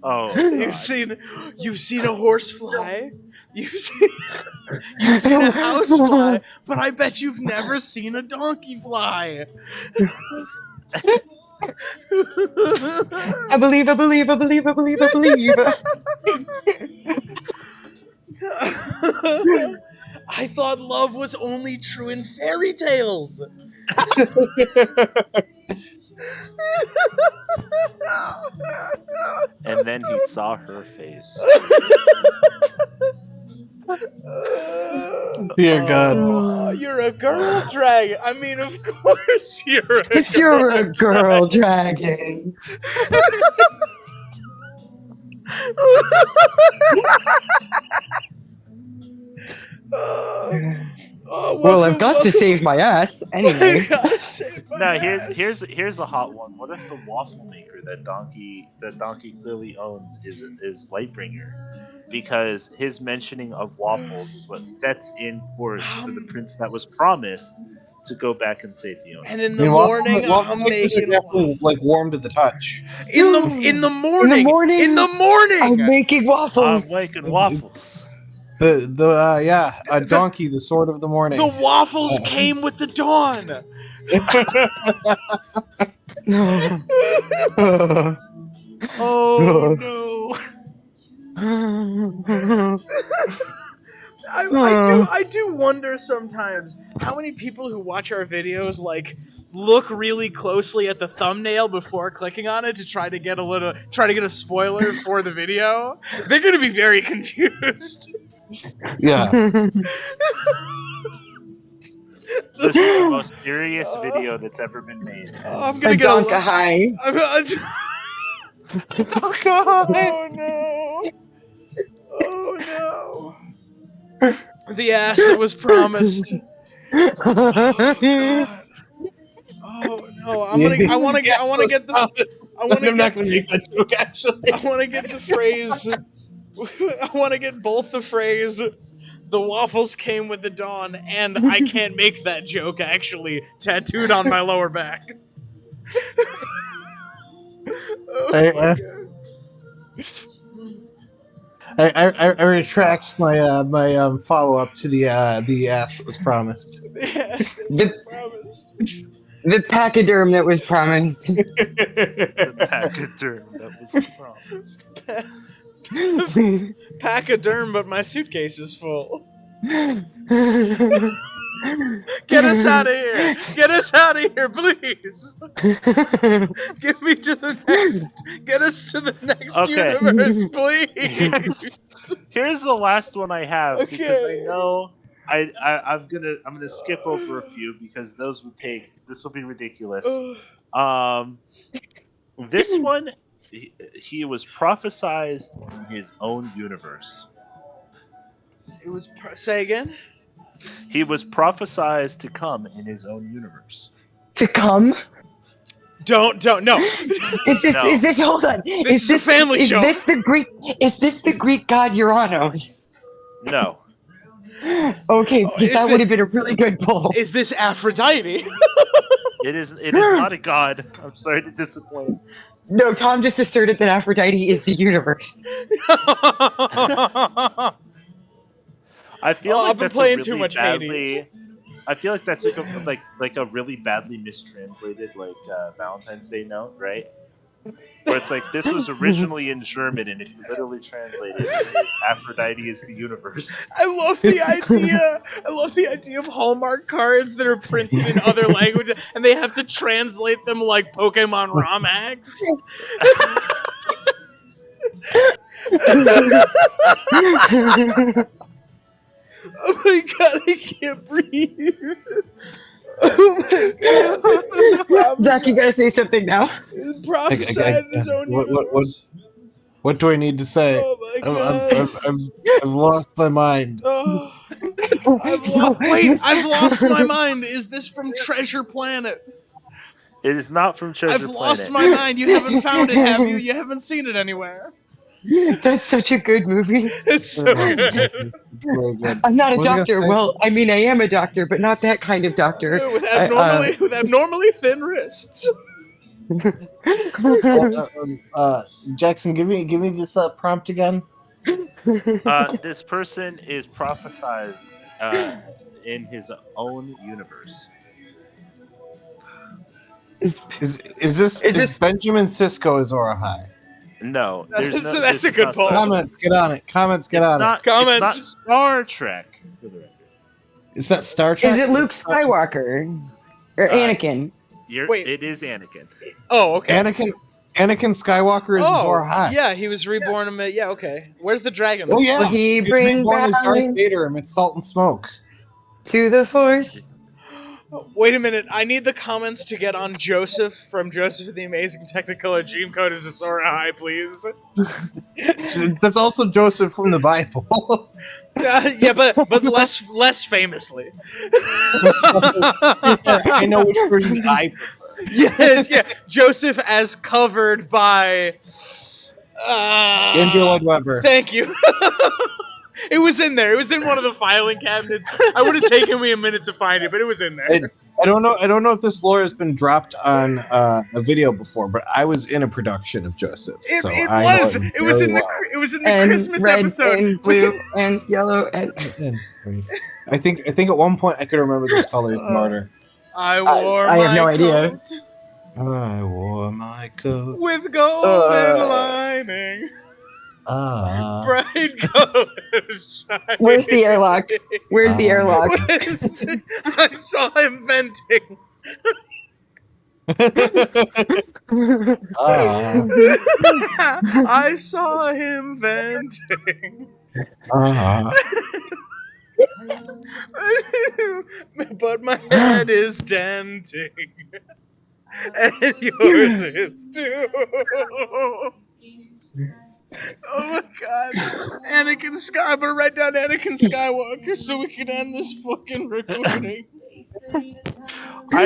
Oh, You've seen a horse fly. You've seen a house fly, but I bet you've never seen a donkey fly. I believe. I thought love was only true in fairy tales. and then he saw her face. Dear God. Oh, you're a girl dragon. I mean, of course you're a Because you're a girl dragon. Well, I've got to save my ass anyway. Now here's a hot one. What if the waffle maker that Donkey clearly owns is Lightbringer? Because his mentioning of waffles is what sets in course for the prince that was promised to go back and save Fiona. And in the morning, I'm making definitely like warm to the touch. in the morning, I'm making waffles. I'm making waffles. A donkey, the sword of the morning. The waffles came with the dawn. Oh no. I do wonder sometimes how many people who watch our videos like look really closely at the thumbnail before clicking on it to try to get a spoiler for the video. They're gonna be very confused. Yeah. This is the most serious video that's ever been made. I'm gonna get Azor Ahai. Oh no! Oh no! The ass that was promised. Oh god! Oh no! I want to get I'm not going to make that joke. Actually, I want to get the phrase. I want to get both the phrase. The waffles came with the dawn, and I can't make that joke actually tattooed on my lower back. Oh my God. I retract my my follow up to the ass that was promised. Yes, that was promised. The pachyderm that was promised. The pachyderm that was promised. Pachyderm, but my suitcase is full. Get us out of here! Get us out of here, please! Get me to the next. Get us to the next Okay. universe, please. Here's the last one I have because Okay. I know I'm gonna skip over a few because this will be ridiculous. This one he was prophesized in his own universe. It was. Say again. He was prophesized to come in his own universe. To come? Don't no. Is this? No. Is this? Hold on. This is a family show. Is this the Greek god Uranus? No. Okay, Oh, because is that it- would have been a really good poll. Is this Aphrodite? It is not a god. I'm sorry to disappoint. No, Tom just asserted that Aphrodite is the universe. I feel Oh, like I've been that's playing a too really much badly. Hades. I feel like that's like a really badly mistranslated Valentine's Day note, right? Where it's like this was originally in German, and if you literally translate it, it is Aphrodite is the universe. I love the idea. I love the idea of Hallmark cards that are printed in other languages, and they have to translate them like Pokemon ROM hacks. Oh my god, I can't breathe. Oh my god. Zach, you gotta say something now. Prophesied in his own universe. What do I need to say? Oh my god. I've lost my mind. Oh. I've lost my mind. Is this from Treasure Planet? It is not from Treasure I've Planet. lost my mind. You haven't found it, have you? You haven't seen it anywhere. That's such a good movie. It's so good. Very good. I'm not a What was I doctor. gonna say? Well, I mean, I am a doctor, but not that kind of doctor. With abnormally thin wrists. Jackson, give me this prompt again. This person is prophesized in his own universe. Is this Benjamin Sisko Azor Ahai? No, That's a good point. Comments, get on it. Comments, get on it. Comments. It's not Star Trek. For the record. Is that Star Trek? Is it Luke Skywalker or Anakin? Wait. It is Anakin. Oh, okay. Anakin Skywalker is Azor Ahai. Yeah, he was reborn. Yeah, okay. Where's the dragon? Oh yeah. Will he was bring reborn as Darth balance Vader amidst salt and smoke. to the Force? Wait a minute. I need the comments to get on Joseph from Joseph and the Amazing Technicolor Dream Code is Azor Ahai, please. That's also Joseph from the Bible. Yeah, but less famously. I know which version I prefer. Yeah. Joseph as covered by Andrew Lloyd Webber. Thank you. It was in there. It was in one of the filing cabinets. I would have taken me a minute to find it, but it was in there. I don't know if this lore has been dropped on a video before, but I was in a production of Joseph. It was. It was in the Christmas red episode. and blue and yellow and. I think at one point I could remember those colors smarter. I have no idea. coat I wore my coat. with golden lining. Bright colors. Where's the airlock? Where's the airlock? I saw him venting. I saw him venting. But my head is denting. And yours is too. Oh my god. Anakin Sky, I'm gonna write down Anakin Skywalker so we can end this fucking recording. I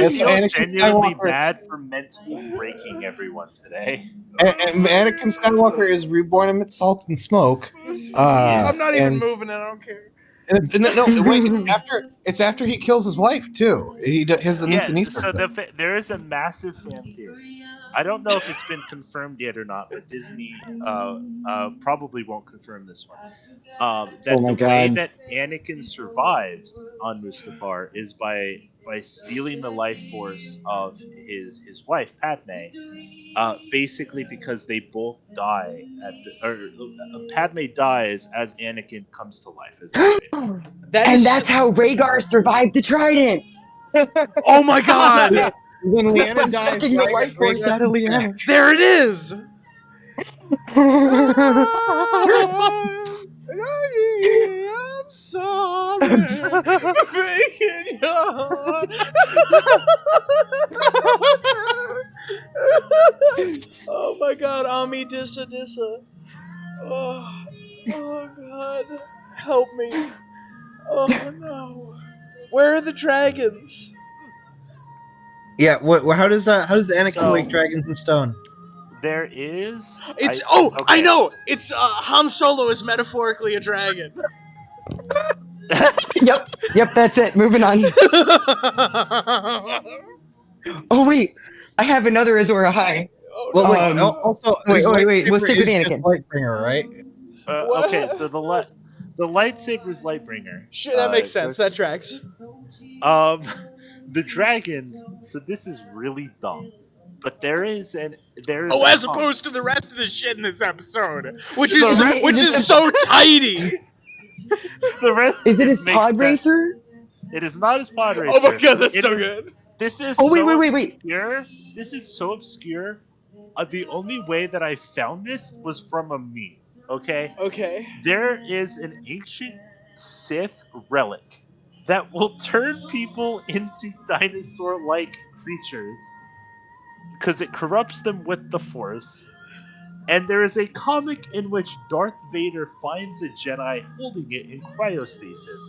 Yes, feel Anakin genuinely Skywalker. bad for mentally breaking everyone today. And Anakin Skywalker is reborn amidst salt and smoke. I'm not even and- moving it, I don't care. It's after he kills his wife too. He has the niece and niece. So there is a massive fan theory. I don't know if it's been confirmed yet or not, but Disney probably won't confirm this one. That Oh my the way God. that Anakin survives on Mustafar is by stealing the life force of his wife Padme, basically because they both die Padme dies as Anakin comes to life. That's how Rhaegar survived the Trident. Oh my god! When Lyanna By dies, sucking the Rhaegar- life force Rhaegar- out of Lyanna. There it is! I'm sorry for breaking your heart. Oh my god, Ami Dissa Dissa. Oh god, help me. Oh no. Where are the dragons? Yeah. How does Anakin So- wake dragons from stone? There is. I know! It's Han Solo is metaphorically a dragon. Yep, that's it. Moving on. Oh wait, I have another Azor Ahai. Well, wait. Um, Also, wait, his wait, we'll lightsaber stick with is just Anakin. Lightbringer, right? What? Okay, so the lightsaber's Lightbringer. Sure, that makes sense. That tracks. Um, the dragons. So this is really dumb, but there is Oh, a as comic. opposed to the rest of the shit in this episode, which The is rest, which Is it is so tidy. the rest is it is his makes pod sense. racer? It is not his pod Oh my racer. god, that's It so is. good. This is Oh wait, so wait, wait, wait. obscure. This is so obscure. The only way that I found this was from a meme. Okay, Okay. there is an ancient Sith relic that will turn people into dinosaur-like creatures because it corrupts them with the Force. And there is a comic in which Darth Vader finds a Jedi holding it in cryostasis.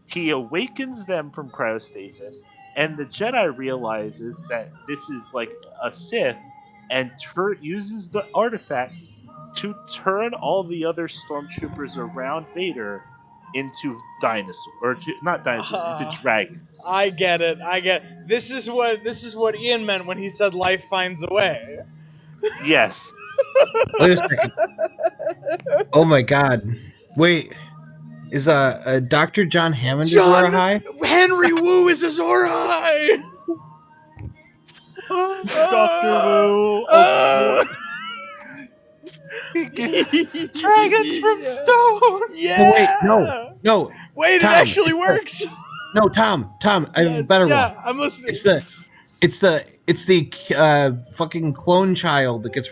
He awakens them from cryostasis, and the Jedi realizes that this is like a Sith and uses the artifact to turn all the other stormtroopers around Vader into dinosaurs, or not dinosaurs, into Uh, dragons. I get it. I get. This is what Ian meant when he said life finds a way. Yes. Wait a second. Oh my god. Wait. Is Dr. John Hammond Azor John Ahai? Henry Wu is Azor Ahai. Doctor Wu. Oh Uh, boy. Dragons from stone. No, wait, no, yeah. no, Wait, it Tom. actually works. No, Tom. I have a Yes. better one. Yeah, I'm listening. It's the fucking clone child that gets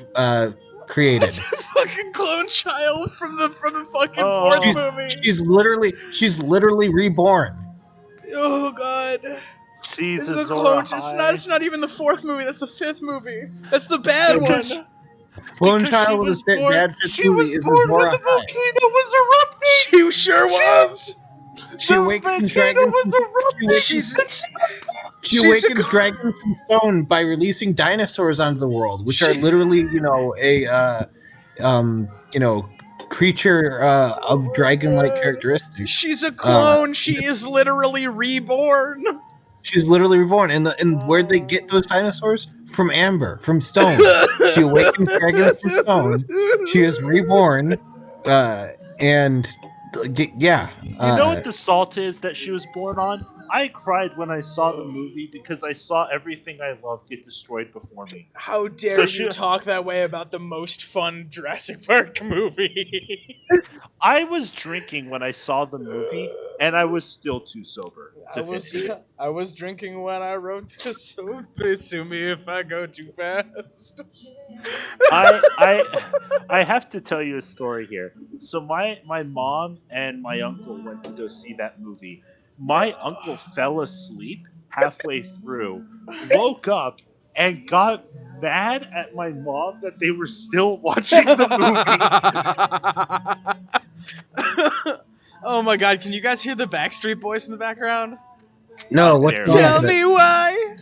created. Fucking clone child from the fucking Oh. fourth She's movie. she's literally reborn. Oh god. She's This is the Azor clone. Ahai. It's not even the fourth movie. That's the fifth movie. That's the bad Because one. Clone Because she child with was a fit born. bad fit She movie was is born when Azor the Ahai. volcano was erupting. She sure was. She The awakens volcano dragons. was erupting. She's She she's a awakens cl- dragons from stone by releasing dinosaurs onto the world, which are literally, creature of dragon-like characteristics. She's a clone. She is literally reborn. She's literally reborn, and where'd they get those dinosaurs? From amber, from stone. She awakens dragons from stone. She is reborn, and yeah. You know what the salt is that she was born on? I cried when I saw the movie because I saw everything I love get destroyed before me. How dare So you she- talk that way about the most fun Jurassic Park movie? I was drinking when I saw the movie, and I was still too sober to finish it. I was drinking when I wrote this, so sue me if I go too fast. I have to tell you a story here. So my mom and my uncle went to go see that movie. My uncle fell asleep halfway through, woke up, and got mad at my mom that they were still watching the movie. Oh my god, can you guys hear the Backstreet Boys in the background? No, what Barely. song Tell is it? me why.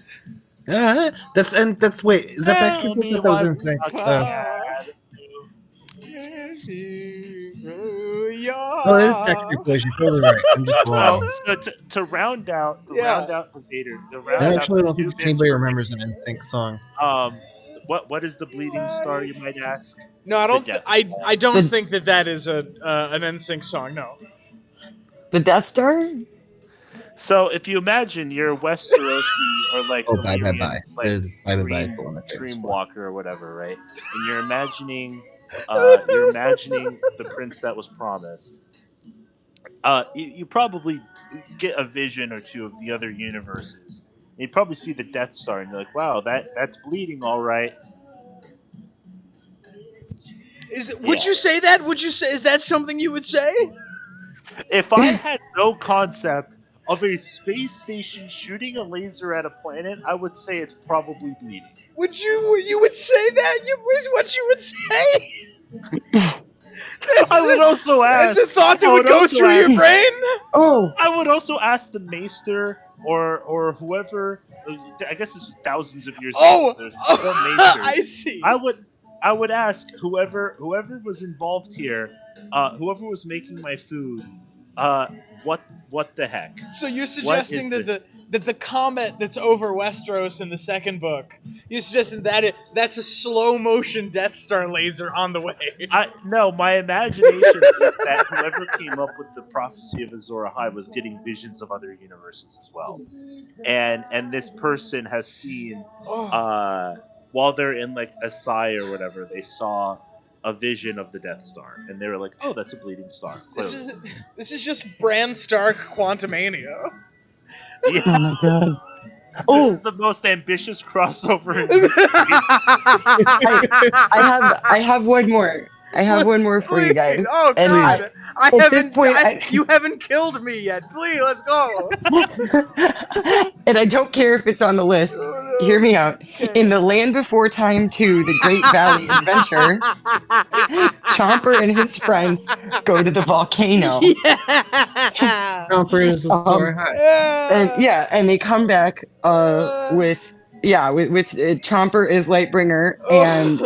That's wait. Is that Tell Backstreet me Boys? That was why in we sync. suck at No, it is Backstreet Boys. You're totally right. I'm just wrong. So to round out the Vader, I actually don't think two bits anybody for remembers an NSYNC song. what is the bleeding star, you might ask? No, I don't. The Death I don't The- think that is an NSYNC song. No. The Death Star? So if you imagine you're Westerosi or like Oh, bye, Valyrian, bye. like Bye is the one that's famous for. Dreamwalker or whatever, right? And you're imagining the prince that was promised. You probably get a vision or two of the other universes. And you probably see the Death Star, and you're like, "Wow, that's bleeding, all right." Would you say that? Would you say is that something you would say? If I had no concept of a space station shooting a laser at a planet, I would say it's probably bleeding. Would you would say that? Is what you would say? I would also ask. That's a thought that I would go also through your ask- brain. Oh, I would also ask the Maester or whoever. I guess this was thousands of years Oh, ago. So there's four Maesters. I see. I would ask whoever was involved here, whoever was making my food, what the heck? So you're What suggesting is that this? that the comet that's over Westeros in the second book, you suggested that that's a slow motion Death Star laser on the way. No, my imagination is that whoever came up with the prophecy of Azor Ahai was getting visions of other universes as well, and this person has seen, while they're in like Asai or whatever, they saw a vision of the Death Star, and they were like, "Oh, that's a bleeding star." This Clearly, is just Bran Stark Quantumania. yeah, Oh my god. this is Oh, the most ambitious crossover in I have one more. I have one more for you Please. guys. Oh And God! at this point, You haven't killed me yet. Please, let's go. and I don't care if it's on the list. Oh, Hear me out. Okay. In the Land Before Time 2, The Great Valley Adventure, Chomper and his friends go to the volcano. Yeah. Chomper is Azor Ahai. And they come back with Chomper is Lightbringer, and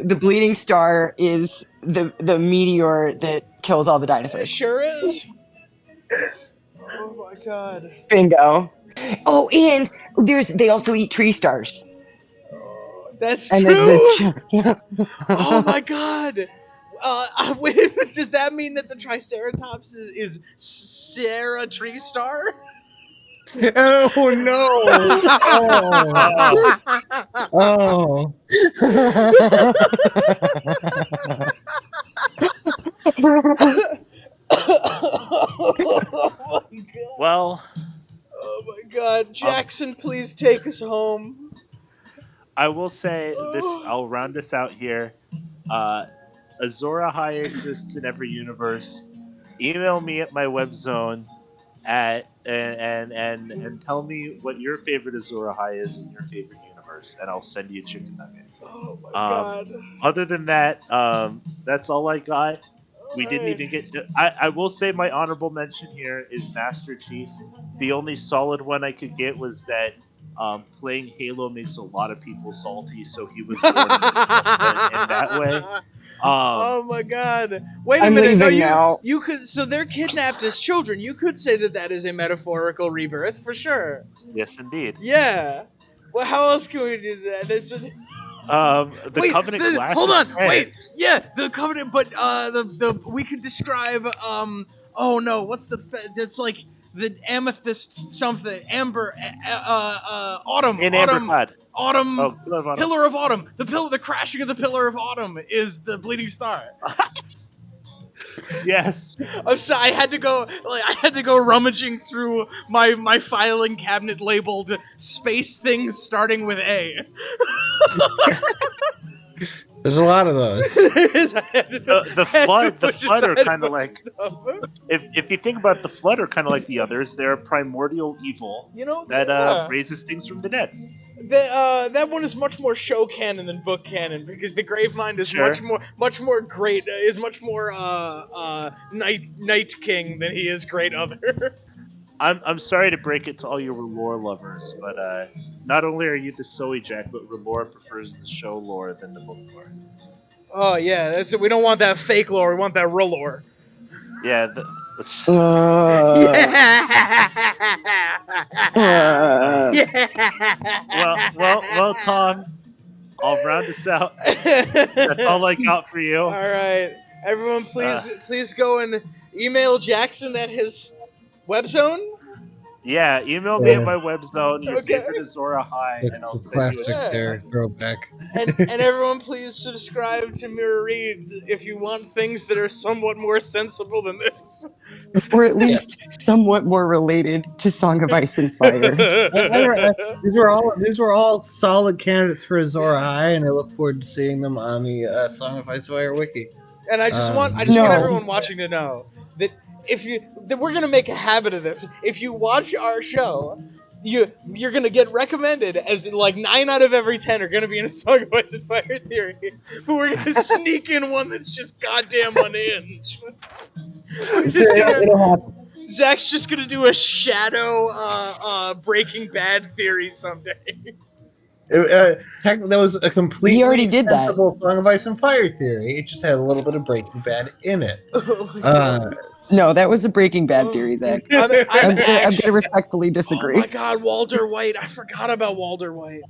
the Bleeding Star is the meteor that kills all the It dinosaurs. sure is. Oh my God. Bingo. Oh, and they also eat tree stars. That's And true. Oh my God. Wait, does that mean that the Triceratops is Sarah Tree Star? Oh no! Oh, Oh my God. Well, Oh my God. Jackson, please take us home. I will say this. I'll round this out here. Azor Ahai exists in every universe. Email me at my web zone at and tell me what your favorite Azor Ahai is in your favorite universe, and I'll send you a chicken nugget. Oh my Um, God. Other than that, that's all I got. We didn't Alright. even get. I will say my honorable mention here is Master Chief. The only solid one I could get was that playing Halo makes a lot of people salty, so he was born in, in that way. Oh my God! Wait a I'm minute. No, leaving now. you could. So they're kidnapped as children. You could say that that is a metaphorical rebirth for sure. Yes, indeed. Yeah. Well, how else can we do that? The Wait. Covenant glass Hold is on. Wait. heads. Yeah, the covenant. But the we could describe Oh no, what's that's like the amethyst something amber autumn In autumn Amberclad. autumn Oh, Pillar of Autumn. Pillar of Autumn. The crashing of the Pillar of Autumn is the bleeding star. Yes. I'm sorry, I had to go rummaging through my filing cabinet labeled space things starting with A. there's a lot of those. The flood are kind of like, if you think about the flood are kind of like the others, they're a primordial evil that raises things from the dead. That one is much more show canon than book canon because the Gravemind is Sure. much more great is much more Night King than he is Great Other. I'm sorry to break it to all your lore lovers, but not only are you the Soy Jack, but Relore prefers the show lore than the book lore. Oh yeah, that's we don't want that fake lore. We want that real lore. Yeah. Well, Tom, I'll round this out. That's all I got for you. All right, everyone, please go and email Jackson at his web zone. Yeah, email me at my web zone your favorite Azor Ahai, It's and I'll a send you a classic there, throwback. And everyone, please subscribe to Mirror Reads if you want things that are somewhat more sensible than this. Or at least somewhat more related to Song of Ice and Fire. These were all solid candidates for Azor Ahai, and I look forward to seeing them on the Song of Ice and Fire wiki. And I just want everyone watching to know that that we're gonna make a habit of this. If you watch our show, you're gonna get recommended as like 9 out of every 10 are gonna be in a Song of Ice and Fire theory, but we're gonna sneak in one that's just goddamn unhinged. Zach's just gonna do a shadow Breaking Bad theory someday. That was a completely We already did that. sensible Song of Ice and Fire theory. It just had a little bit of Breaking Bad in it. Oh my God. No, that was a Breaking Bad theory, Zach. I'm I'm gonna actually. respectfully Oh disagree. my God, Walter White! I forgot about Walter White.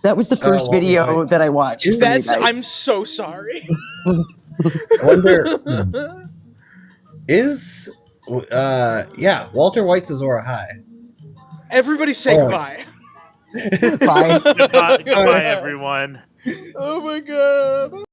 That was the first Walter video White. that I watched. from you That's. guys. I'm so sorry. I wonder, is Walter White's Azor Ahai. Everybody say Oh. goodbye. Bye. Goodbye, everyone. Oh my God.